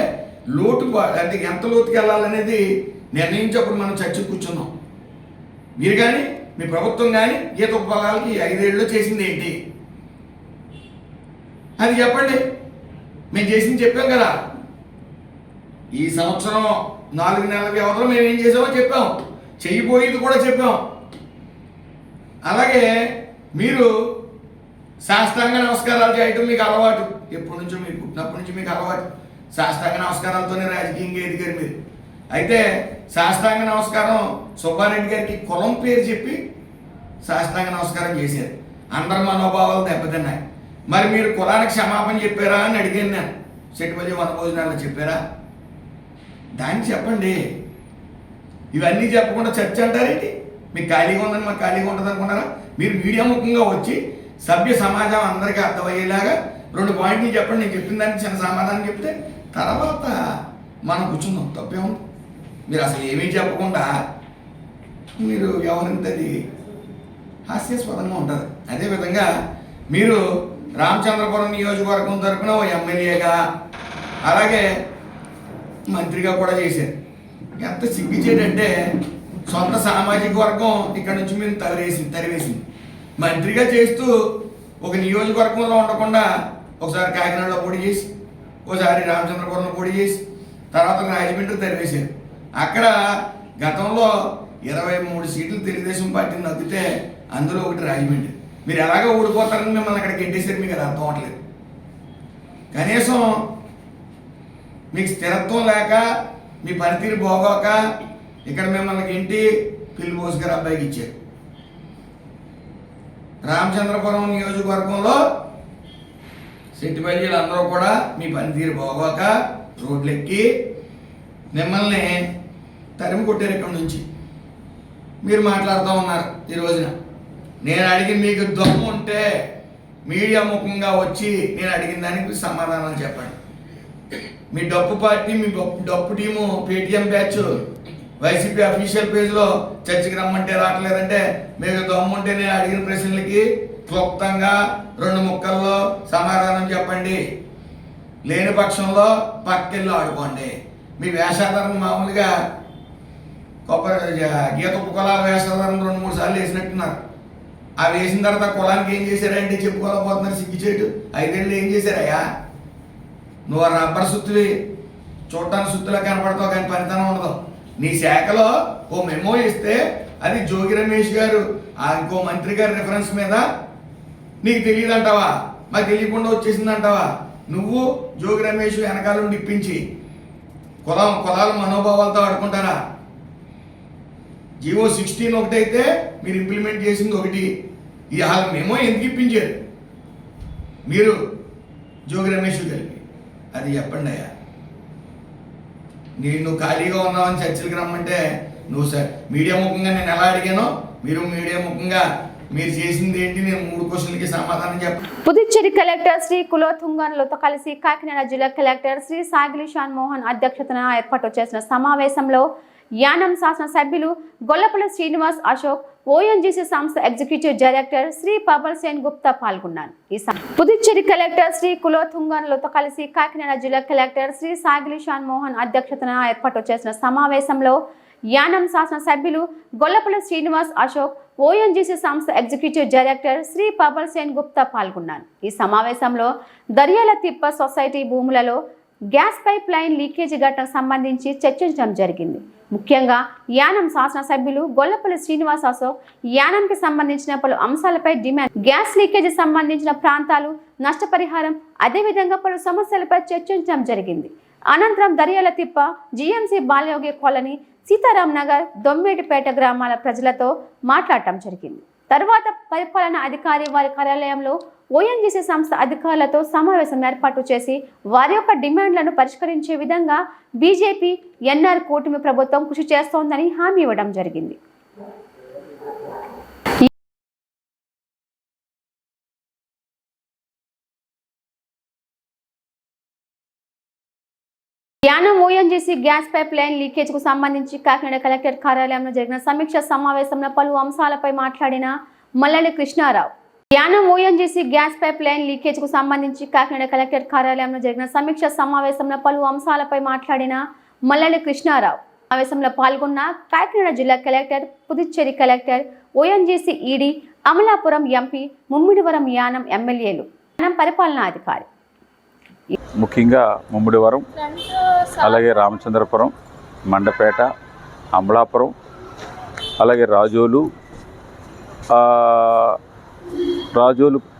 లోటు అంటే ఎంత లోతుకి వెళ్ళాలనేది నిర్ణయించప్పుడు మనం చర్చకు కూర్చున్నాం. మీరు కానీ మీ ప్రభుత్వం కానీ గీత పొలాలకి 5 ఏళ్ళలో చేసింది ఏంటి అది చెప్పండి. మేము చేసింది చెప్పాం కదా. ఈ సంవత్సరం 4 నెలల వ్యవధిలో మేము ఏం చేసామో చెప్పాం, చెయ్యిపోయేది కూడా చెప్పాం. అలాగే మీరు సాష్టాంగ నమస్కారాలు చేయటం మీకు అలవాటు, ఎప్పటి నుంచో మీరు పుట్టినప్పటి నుంచి మీకు అలవాటు. సాష్టాంగ నమస్కారాలతోనే రాజకీయంగా ఎదిగారు మీరు. అయితే సాష్టాంగ నమస్కారం సుబ్బారెడ్డి గారికి కులం పేరు చెప్పి సాష్టాంగ నమస్కారం చేశారు. అందరి మనోభావాలు దెబ్బతిన్నాయి. మరి మీరు కులానికి క్షమాపణ చెప్పారా అని అడిగాను నేను. సెట్టిపల్లి వనభోజనాల్లో చెప్పారా? దానికి చెప్పండి. ఇవన్నీ చెప్పకుండా చర్చ అంటారేంటి? మీకు ఖాళీగా ఉందని మాకు ఖాళీగా ఉంటుంది అనుకున్నారా? మీరు మీడియా ముఖంగా వచ్చి సభ్య సమాజం అందరికీ అర్థమయ్యేలాగా 2 పాయింట్లు చెప్పండి. నేను చెప్పిన దానికి చిన్న సమాధానం చెప్తే తర్వాత మనం కూర్చుందాం. తప్పేముంది? మీరు అసలు ఏమీ చెప్పకుండా మీరు ఎవరింతది హాస్యాస్పదంగా ఉంటుంది. అదేవిధంగా మీరు రామచంద్రపురం నియోజకవర్గం తరఫున ఓ ఎమ్మెల్యేగా అలాగే మంత్రిగా కూడా చేశారు. ఎంత సిగ్గిచేటంటే సొంత సామాజిక వర్గం ఇక్కడ నుంచి మేము తరివేసింది. మంత్రిగా చేస్తూ ఒక నియోజకవర్గంలో ఉండకుండా ఒకసారి కాకినాడలో పోటీ చేసి, ఒకసారి రామచంద్రపురంలో పోటీ చేసి, తర్వాత రాజమండ్రి తరివేశారు. అక్కడ గతంలో 23 సీట్లు తెలుగుదేశం పార్టీని నవ్వితే అందులో ఒకటి రాజమండ్రి. మీరు ఎలాగో ఓడిపోతారని మిమ్మల్ని అక్కడ గెంటేశారు. మీకు అది అర్థం అవ్వట్లేదు. కనీసం మీకు స్థిరత్వం లేక మీ పనితీరు బాగోక ఇక్కడ మిమ్మల్ని గెంటి పిల్లి బోస్ గారు అబ్బాయికి ఇచ్చారు. రామచంద్రపురం నియోజకవర్గంలో సెట్టిపల్లిలు అందరూ కూడా మీ పనితీరు బాగోక రోడ్లెక్కి మిమ్మల్ని తరిమి కొట్టారు. ఇక్కడ నుంచి మీరు మాట్లాడుతూ ఉన్నారు. ఈ రోజున నేను అడిగిన మీకు దమ్ము ఉంటే మీడియా ముఖంగా వచ్చి నేను అడిగిన దానికి సమాధానాలు చెప్పండి. మీ డప్పు పార్టీ, మీ డప్పు team, Paytm batch YCP official పేజ్లో చర్చకి రమ్మంటే రావట్లేదంటే మీకు దమ్ము ఉంటే నేను అడిగిన ప్రశ్నలకి క్లుప్తంగా 2 ముక్కల్లో సమాధానం చెప్పండి. లేని పక్షంలో పక్కెళ్ళు ఆడుకోండి. మీ వేషాధారణ మామూలుగా గీత కులాల వేషాధారణ 2-3 సార్లు వేసినట్టున్నారు. ఆ వేసిన తర్వాత కులానికి ఏం చేశారంటే చెప్పుకోలేకపోతున్నారు. సిగ్గుచేటు 5 ఏళ్ళు ఏం చేశారయ్యా? నువ్వు రబ్బర్ సుత్తువి, చూడటానికి సుత్తులా కనపడతావు కానీ పనితనం ఉండదు. నీ శాఖలో ఓ మెమో ఇస్తే అది జోగి రమేష్ గారు ఇంకో మంత్రి గారి రిఫరెన్స్ మీద నీకు తెలియదు అంటావా? మాకు తెలియకుండా వచ్చేసింది అంటావా? నువ్వు జోగి రమేష్ వెనకాల నుండి ఇప్పించి కులాల మనోభావాలతో ఆడుకుంటారా? జీవో 16 ఒకటైతే మీరు ఇంప్లిమెంట్ చేసింది ఒకటి. ఈ వాళ్ళ మెమో ఎందుకు ఇప్పించారు మీరు జోగి రమేష్ కలిపి? అది చెప్పండి అయ్యా. నువ్వు ఖాళీగా ఉన్నావని చర్చలకు రమ్మంటే నువ్వు సార్ మీడియా ముఖంగా నేను ఎలా అడిగానో మీరు మీడియా ముఖంగా మీరు చేసింది ఏంటి, నేను 3 క్వశ్చన్లకి సమాధానం చెప్పండి. పుదుచ్చేరి కలెక్టర్ శ్రీ కులోతుంగన్లతో కలిసి కాకినాడ జిల్లా కలెక్టర్ శ్రీ సాగిలి షాన్ మోహన్ అధ్యక్షతన ఏర్పాటు చేసిన సమావేశంలో యానం శాసన సభ్యులు గొల్లపల్లి శ్రీనివాస్ అశోక్, ఓఎన్జీసీ సంస్థ ఎగ్జిక్యూటివ్ డైరెక్టర్ శ్రీ పవల్ సేన్ గుప్తా పాల్గొన్నారు. ఈ పుదుచ్చేరి కలెక్టర్ శ్రీ కులోతుంగన్లతో కలిసి కాకినాడ జిల్లా కలెక్టర్ శ్రీ సాగిలి షాన్ మోహన్ అధ్యక్షతన ఏర్పాటు చేసిన సమావేశంలో యానం శాసన సభ్యులు గొల్లపల్లి శ్రీనివాస్ అశోక్, ఓఎన్జీసీ సంస్థ ఎగ్జిక్యూటివ్ డైరెక్టర్ శ్రీ పవల్ సేన్ గుప్తా పాల్గొన్నారు. ఈ సమావేశంలో దర్యాల తిప్ప సొసైటీ భూములలో గ్యాస్ పైప్ లైన్ లీకేజీ ఘటనకు సంబంధించి చర్చించడం జరిగింది. ముఖ్యంగా యానం శాసనసభ్యులు గొల్లపల్లి శ్రీనివాస్ అశోక్ యానంకి సంబంధించిన పలు అంశాలపై డిమాండ్, గ్యాస్ లీకేజీ సంబంధించిన ప్రాంతాలు, నష్టపరిహారం, అదేవిధంగా పలు సమస్యలపై చర్చించడం జరిగింది. అనంతరం దర్యాల తిప్ప, జిఎంసీ బాలయోగి కాలనీ, సీతారాం నగర్, దొమ్మేటిపేట గ్రామాల ప్రజలతో మాట్లాడటం జరిగింది. తర్వాత పరిపాలనా అధికారి వారి కార్యాలయంలో ఓఎన్జీసీ సంస్థ అధికారులతో సమావేశం ఏర్పాటు చేసి వారి యొక్క డిమాండ్లను పరిష్కరించే విధంగా బీజేపీ ఎన్ఆర్ కూటమి ప్రభుత్వం కృషి చేస్తోందని హామీ ఇవ్వడం జరిగింది. Yanam ONGC gas pipeline leakage కు సంబంధించి కాకినాడ కలెక్టర్ కార్యాలయంలో జరిగిన సమీక్ష సమావేశంలో పలు అంశాలపై మాట్లాడిన Mallela Krishnarao. Yanam ONGC gas pipeline leakage కు సంబంధించి కాకినాడ కలెక్టర్ కార్యాలయంలో జరిగిన సమీక్ష సమావేశంలో పలు అంశాలపై మాట్లాడిన మల్లెల కృష్ణారావు. సమావేశంలో పాల్గొన్న కాకినాడ జిల్లా collector, Puducherry collector, ONGC ED, Amalapuram MP, Mummidivaram Yanam ఎమ్మెల్యేలు, యానం పరిపాలనా అధికారి. ముఖ్యంగా ముమ్మిడివరం, అలాగే రామచంద్రపురం, మండపేట, అమలాపురం, అలాగే రాజోలు,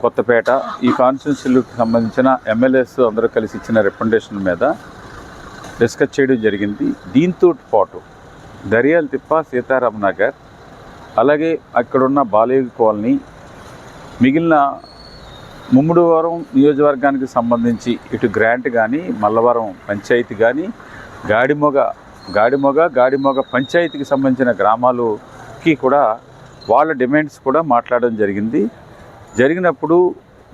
కొత్తపేట, ఈ కాన్స్టిట్యున్సీలకు సంబంధించిన ఎమ్మెల్యేస్ అందరూ కలిసి ఇచ్చిన రికమెండేషన్ మీద డిస్కస్ చేయడం జరిగింది. దీంతో పాటు దర్యాల తిప్ప, సీతారాం నగర్, అలాగే అక్కడున్న బాలయ్య కాలనీ, మిగిలిన ముమ్మడివరం నియోజకవర్గానికి సంబంధించి ఇటు గ్రాంట్ కానీ, మల్లవరం పంచాయతీ కానీ, గాడిమొగ పంచాయతీకి సంబంధించిన గ్రామాలకి కూడా వాళ్ళ డిమాండ్స్ కూడా మాట్లాడడం జరిగినప్పుడు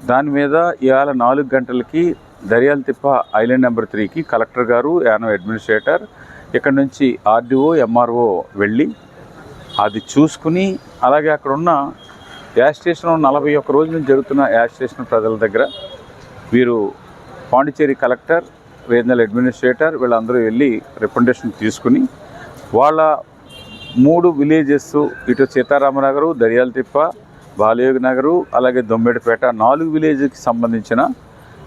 దాని మీద ఇవాళ 4 గంటలకి దర్యాలతిప్ప ఐలాండ్ నెంబర్ 3కి కలెక్టర్ గారు, యానం అడ్మినిస్ట్రేటర్, ఇక్కడ నుంచి ఆర్డీఓ, ఎంఆర్ఓ వెళ్ళి అది చూసుకుని, అలాగే అక్కడ ఉన్న యాజ్ స్టేషన్ 41 రోజుల నుంచి జరుగుతున్న యాజ్ స్టేషన్ ప్రజల దగ్గర వీరు పాండిచేరి కలెక్టర్, రీజనల్ అడ్మినిస్ట్రేటర్ వీళ్ళందరూ వెళ్ళి రిప్రజెంటేషన్ తీసుకుని వాళ్ళ 3 విలేజెస్, ఇటు సీతారామనగరు, దర్యాలతిప్ప, బాలయోగి నగరు, అలాగే దొమ్మిడిపేట 4 విలేజ్కి సంబంధించిన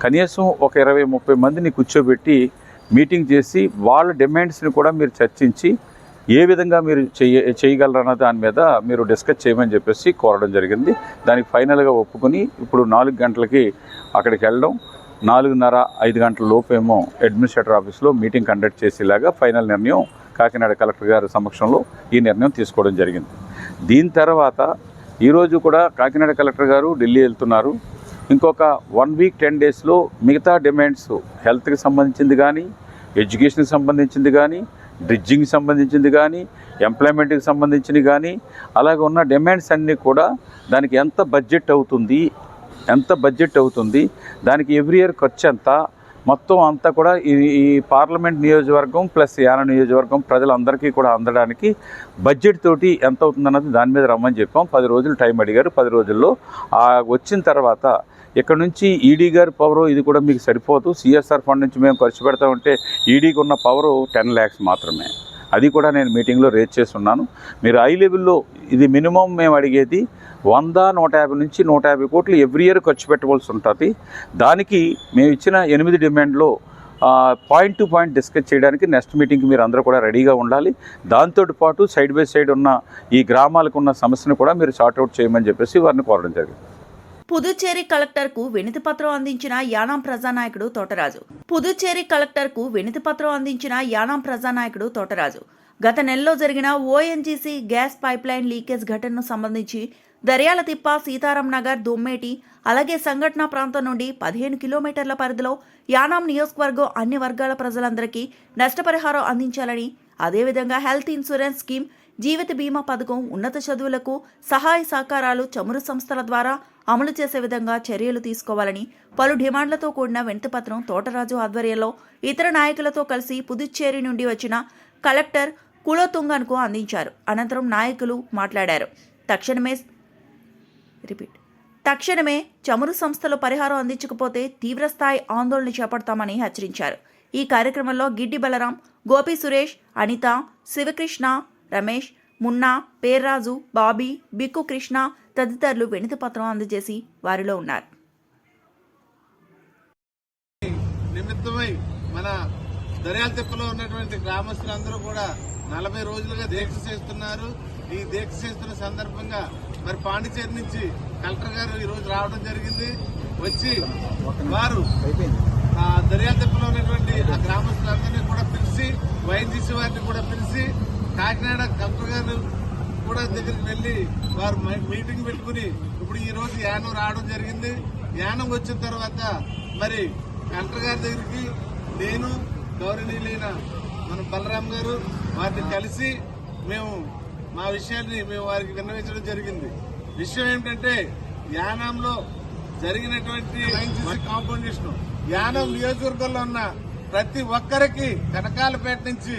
కనీసం ఒక 20-30 మందిని కూర్చోబెట్టి మీటింగ్ చేసి వాళ్ళ డిమాండ్స్ని కూడా మీరు చర్చించి ఏ విధంగా మీరు చేయగలరన్న దాని మీద మీరు డిస్కస్ చేయమని చెప్పేసి కోరడం జరిగింది. దానికి ఫైనల్గా ఒప్పుకొని ఇప్పుడు 4 గంటలకి అక్కడికి వెళ్ళడం, 4:30-5 గంటల లోపేమో అడ్మినిస్ట్రేటర్ ఆఫీస్లో మీటింగ్ కండక్ట్ చేసేలాగా ఫైనల్ నిర్ణయం కాకినాడ కలెక్టర్ గారి సమక్షంలో ఈ నిర్ణయం తీసుకోవడం జరిగింది. దీని తర్వాత ఈరోజు కూడా కాకినాడ కలెక్టర్ గారు ఢిల్లీ వెళ్తున్నారు. ఇంకొక 1 వీక్ 10 డేస్లో మిగతా డిమాండ్స్, హెల్త్కి సంబంధించింది కానీ, ఎడ్యుకేషన్కి సంబంధించింది కానీ, డ్రిడ్జింగ్కి సంబంధించింది కానీ, ఎంప్లాయ్మెంట్కి సంబంధించినవి కానీ, అలాగే ఉన్న డిమాండ్స్ అన్నీ కూడా దానికి ఎంత బడ్జెట్ అవుతుంది, దానికి ఎవ్రీ ఇయర్ ఖర్చు ఎంత, మొత్తం అంతా కూడా ఈ పార్లమెంట్ నియోజకవర్గం ప్లస్ యానం నియోజకవర్గం ప్రజలందరికీ కూడా అందడానికి బడ్జెట్ తోటి ఎంత అవుతుందన్నది దాని మీద రమ్మని చెప్పాం. 10 రోజులు టైం అడిగారు. 10 రోజుల్లో వచ్చిన తర్వాత ఇక్కడ నుంచి ఈడీ గారి పవరు ఇది కూడా మీకు సరిపోదు, సిఎస్ఆర్ ఫండ్ నుంచి మేము ఖర్చు పెడతామంటే ఈడీకి ఉన్న పవరు 10 lakhs మాత్రమే. అది కూడా నేను మీటింగ్లో రేజ్ చేసి ఉన్నాను. మీరు హై లెవెల్లో ఇది మినిమం మేము అడిగేది 100, 150 నుంచి 150 కోట్లు ఎవ్రీ ఇయర్ ఖర్చు పెట్టవలసి ఉంటుంది. దానికి మేము ఇచ్చిన 8 డిమాండ్లో పాయింట్ టు పాయింట్ డిస్కస్ చేయడానికి నెక్స్ట్ మీటింగ్కి మీరు అందరూ కూడా రెడీగా ఉండాలి. దాంతో పాటు సైడ్ బై సైడ్ ఉన్న ఈ గ్రామాలకు ఉన్న సమస్యను కూడా మీరు సార్ట్అవుట్ చేయమని చెప్పేసి వారిని కోరడం జరిగింది. పుదుచ్చేరి కలెక్టర్కు వినతి పత్రం అందించిన యానాం ప్రజానాయకుడు తోటరాజు గత నెలలో జరిగిన ఓఎన్జీసీ గ్యాస్ పైప్లైన్ లీకేజ్ ఘటనను సంబంధించి దర్యాలతిప్ప, సీతారాం నగర్, దొమ్మేటి, అలాగే సంఘటనా ప్రాంతం నుండి 15 కిలోమీటర్ల పరిధిలో యానాం నియోజకవర్గం అన్ని వర్గాల ప్రజలందరికీ నష్టపరిహారం అందించాలని, అదేవిధంగా హెల్త్ ఇన్సూరెన్స్ స్కీమ్, జీవిత బీమా పథకం, ఉన్నత చదువులకు సహాయ సహకారాలు చమురు సంస్థల ద్వారా అమలు చేసే విధంగా చర్యలు తీసుకోవాలని పలు డిమాండ్లతో కూడిన వినతిపత్రం తోటరాజు ఆధ్వర్యంలో ఇతర నాయకులతో కలిసి పుదుచ్చేరి నుండి వచ్చిన కలెక్టర్ కులోతుంగన్కు అందించారు. అనంతరం నాయకులు మాట్లాడారు. తక్షణమే చమురు సంస్థలు పరిహారం అందించకపోతే తీవ్రస్థాయి ఆందోళన చేపడతామని హెచ్చరించారు. ఈ కార్యక్రమంలో గిడ్డి బలరాం, గోపి సురేష్, అనిత, శివకృష్ణ, రమేష్, మున్నా, పేర్రాజు, బాబీ, బిక్కు కృష్ణ తదితరులు వినతి పత్రం అందజేసి వారిలో ఉన్నారు. నిమిత్తమై మన దర్యాలతిప్పలో ఉన్నటువంటి గ్రామస్తులందరూ కూడా 40 రోజులుగా దీక్ష చేస్తున్నారు. ఈ దీక్ష చేస్తున్న సందర్భంగా మరి పాండిచేరి నుంచి కలెక్టర్ గారు ఈ రోజు రావడం జరిగింది. వచ్చి వారు దర్యాలతిప్పలో ఉన్నటువంటి ఆ గ్రామస్తులందరినీ కూడా పిలిచి, వైఎన్జీసీ వారిని కూడా పిలిచి, కాకినాడ కలెక్టర్ గారు కూడా దగ్గరికి వెళ్లి వారు మీటింగ్ పెట్టుకుని ఇప్పుడు ఈ రోజు యానం రావడం జరిగింది. యానం వచ్చిన తర్వాత మరి కలెక్టర్ గారి దగ్గరికి నేను, గౌరవనీయులైన మన బలరాం గారు వారిని కలిసి మేము మా విషయాన్ని మేము వారికి విన్నవించడం జరిగింది. విషయం ఏమిటంటే యానంలో జరిగినటువంటి కాంపౌండేషన్ యానం నియోజకవర్గంలో ఉన్న ప్రతి ఒక్కరికి కనకాలపేట నుంచి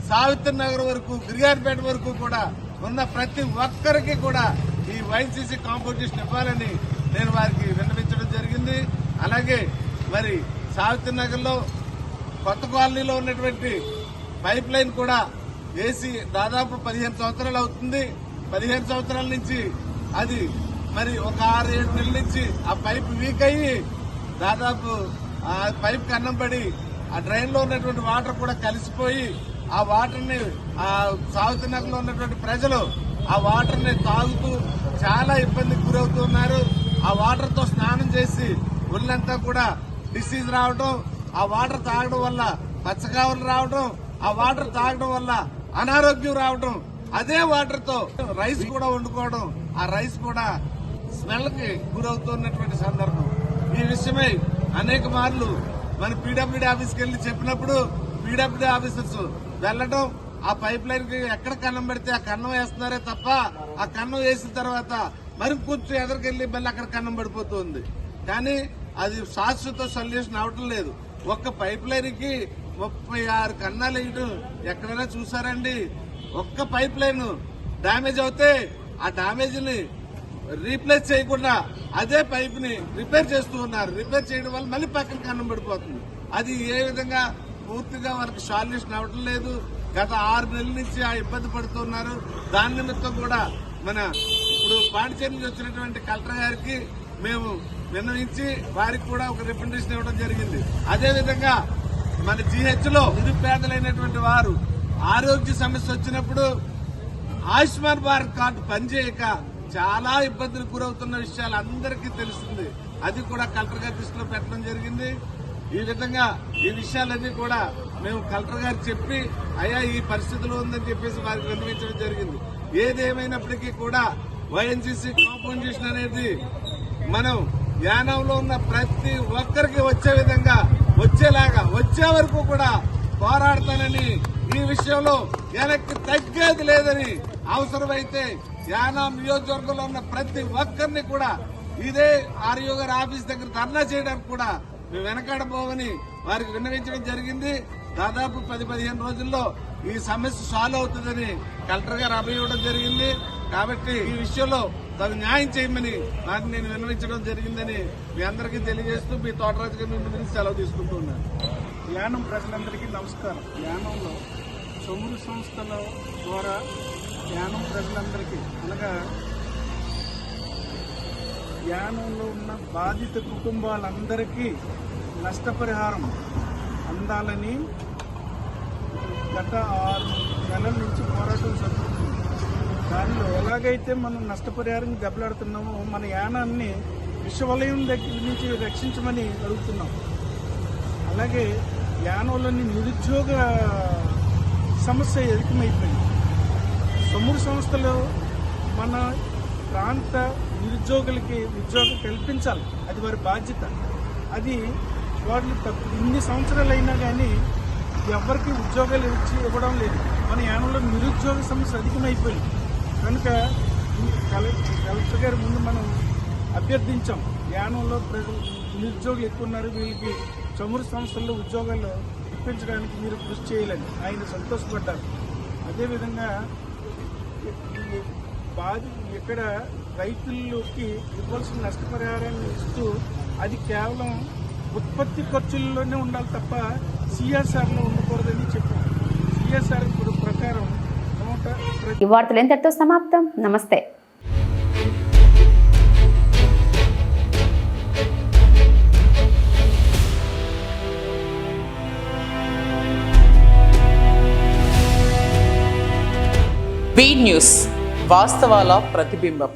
సావిత్రి నగర్ వరకు, గిరియార్పేట వరకు కూడా ఉన్న ప్రతి ఒక్కరికి కూడా ఈ వైసీసీ కాంపౌండేషన్ ఇవ్వాలని నేను వారికి విన్నవించడం జరిగింది. అలాగే మరి సావిత్రి నగర్ లో కొత్త కాలనీలో ఉన్నటువంటి పైప్ లైన్ కూడా వేసి దాదాపు 15 సంవత్సరాలు అవుతుంది. 15 సంవత్సరాల నుంచి అది మరి ఒక 6-7 నెలల నుంచి ఆ పైప్ వీక్ అయ్యి దాదాపు ఆ పైప్ కన్నం పడి ఆ డ్రైన్ లో ఉన్నటువంటి వాటర్ కూడా కలిసిపోయి ఆ వాటర్ ని ఆ సావిత్రి నగర్ లో ఉన్నటువంటి ప్రజలు ఆ వాటర్ ని తాగుతూ చాలా ఇబ్బందికి గురవుతున్నారు. ఆ వాటర్ తో స్నానం చేసి ఒళ్ళంతా కూడా డిసీజ్ రావడం, ఆ వాటర్ తాగడం వల్ల పచ్చకావలు రావడం, ఆ వాటర్ తాగడం వల్ల అనారోగ్యం రావడం అదే వాటర్ తో రైస్ కూడా వండుకోవడం, ఆ రైస్ కూడా స్మెల్ కి గురవుతున్నటువంటి సందర్భం. ఈ విషయమై అనేక మార్లు మన పీడబ్ల్యూడీ ఆఫీస్కి వెళ్లి చెప్పినప్పుడు పీడబ్ల్యూడీ ఆఫీసర్స్ వెళ్లడం, ఆ పైప్ లైన్ కి ఎక్కడ కన్నం పెడితే ఆ కన్నం వేస్తున్నారే తప్ప ఆ కన్నం వేసిన తర్వాత మరి కొంచెం ఎదరికెళ్లి మళ్ళీ అక్కడ కన్నం పడిపోతుంది. కానీ అది శాశ్వత సొల్యూషన్ అవటం లేదు. ఒక్క పైప్ లైన్ కి 36 కన్నాలు వేయడం ఎక్కడైనా చూసారండి? ఒక్క పైప్ లైన్ డ్యామేజ్ అవుతే ఆ డ్యామేజ్ ని రీప్లేస్ చేయకుండా అదే పైప్ ని రిపేర్ చేస్తూ ఉన్నారు. రిపేర్ చేయడం వల్ల మళ్ళీ పక్కన కన్నం పడిపోతుంది. అది ఏ విధంగా పూర్తిగా వాళ్ళకి సొల్యూషన్ అవటం లేదు. గత 6 నెలల నుంచి ఆ ఇబ్బంది పడుతున్నారు. దాని నిమిత్తం కూడా మన ఇప్పుడు పాండిచేరి నుంచి వచ్చినటువంటి కలెక్టర్ గారికి మేము విన్నవించి వారికి కూడా ఒక రిప్రజెంటేషన్ ఇవ్వడం జరిగింది. అదేవిధంగా మన GH లో నిరుపేదలైనటువంటి వారు ఆరోగ్య సమస్య వచ్చినప్పుడు ఆయుష్మాన్ భారత్ కార్డు పనిచేయక చాలా ఇబ్బందులు గురవుతున్న విషయాలు అందరికీ తెలుస్తుంది. అది కూడా కలెక్టర్ గారి దృష్టిలో పెట్టడం జరిగింది. ఈ విధంగా ఈ విషయాలన్నీ కూడా మేము కలెక్టర్ గారికి చెప్పి అయ్యా ఈ పరిస్థితులు ఉందని చెప్పేసి వారికి విన్నవించడం జరిగింది. ఏదేమైనప్పటికీ కూడా ONGC కాంపన్సేషన్ అనేది మనం యానంలో ఉన్న ప్రతి ఒక్కరికి వచ్చే విధంగా వచ్చేలాగా వచ్చే వరకు కూడా పోరాడతానని, ఈ విషయంలో వెనక్కి తగ్గేది లేదని, అవసరమైతే యానాం నియోజకవర్గంలో ఉన్న ప్రతి ఒక్కరిని కూడా ఇదే ఆర్యో గారి ఆఫీస్ దగ్గర ధర్నా చేయడానికి కూడా మేము వెనకాడబోమని వారికి విన్నవించడం జరిగింది. దాదాపు 10-15 రోజుల్లో ఈ సమస్య సాల్వ్ అవుతుందని కలెక్టర్ గారు అభయ ఇవ్వడం జరిగింది. కాబట్టి ఈ విషయంలో తగు న్యాయం చేయమని నాకు నేను విన్నవించడం జరిగిందని మీ అందరికీ తెలియజేస్తూ మీ తోటరాజు గారి ముందు నుంచి సెలవు తీసుకుంటూ ఉన్నాను. యానం ప్రజలందరికీ నమస్కారం. యానంలో చమురు సంస్థల ద్వారా యానం ప్రజలందరికీ అనగా యానంలో ఉన్న బాధిత కుటుంబాలందరికీ నష్టపరిహారం అందాలని గత 6 నెలల నుంచి పోరాటం జరుగుతుంది. దానిలో ఎలాగైతే మనం నష్టపరిహారం దెబ్బలాడుతున్నామో మన యానాన్ని విషవలయం దగ్గర నుంచి రక్షించమని అడుగుతున్నాం. అలాగే యానంలోని నిరుద్యోగ సమస్య అధికమైపోయింది. చమురు సంస్థలు మన ప్రాంత నిరుద్యోగులకి ఉద్యోగం కల్పించాలి, అది వారి బాధ్యత. అది వాళ్ళు ఇన్ని సంవత్సరాలు అయినా కానీ ఎవరికి ఉద్యోగాలు ఇవ్వడం లేదు. మన యానంలో నిరుద్యోగ సమస్య అధికమైపోయింది. కనుక కలెక్టర్ గారి ముందు మనం అభ్యర్థించాం, యానంలో నిరుద్యోగులు ఎక్కువ ఉన్నారు, వీళ్ళకి చమురు సంస్థల్లో ఉద్యోగాలు ఇప్పించడానికి మీరు కృషి చేయాలని ఆయన సంతోషపడ్డారు. అదేవిధంగా ఇక్కడ రైతులకి ఇవ్వాల్సిన నష్టపరిహారాన్ని ఇస్తూ అది కేవలం ఉత్పత్తి ఖర్చుల్లోనే ఉండాలి తప్ప CSRలో ఉండకూడదని చెప్పాం. CSR ఇప్పుడు ప్రకారం ఈ వార్తలు ఎంతటితో సమాప్తం. నమస్తే. బీ న్యూస్, వాస్తవాల ప్రతిబింబం.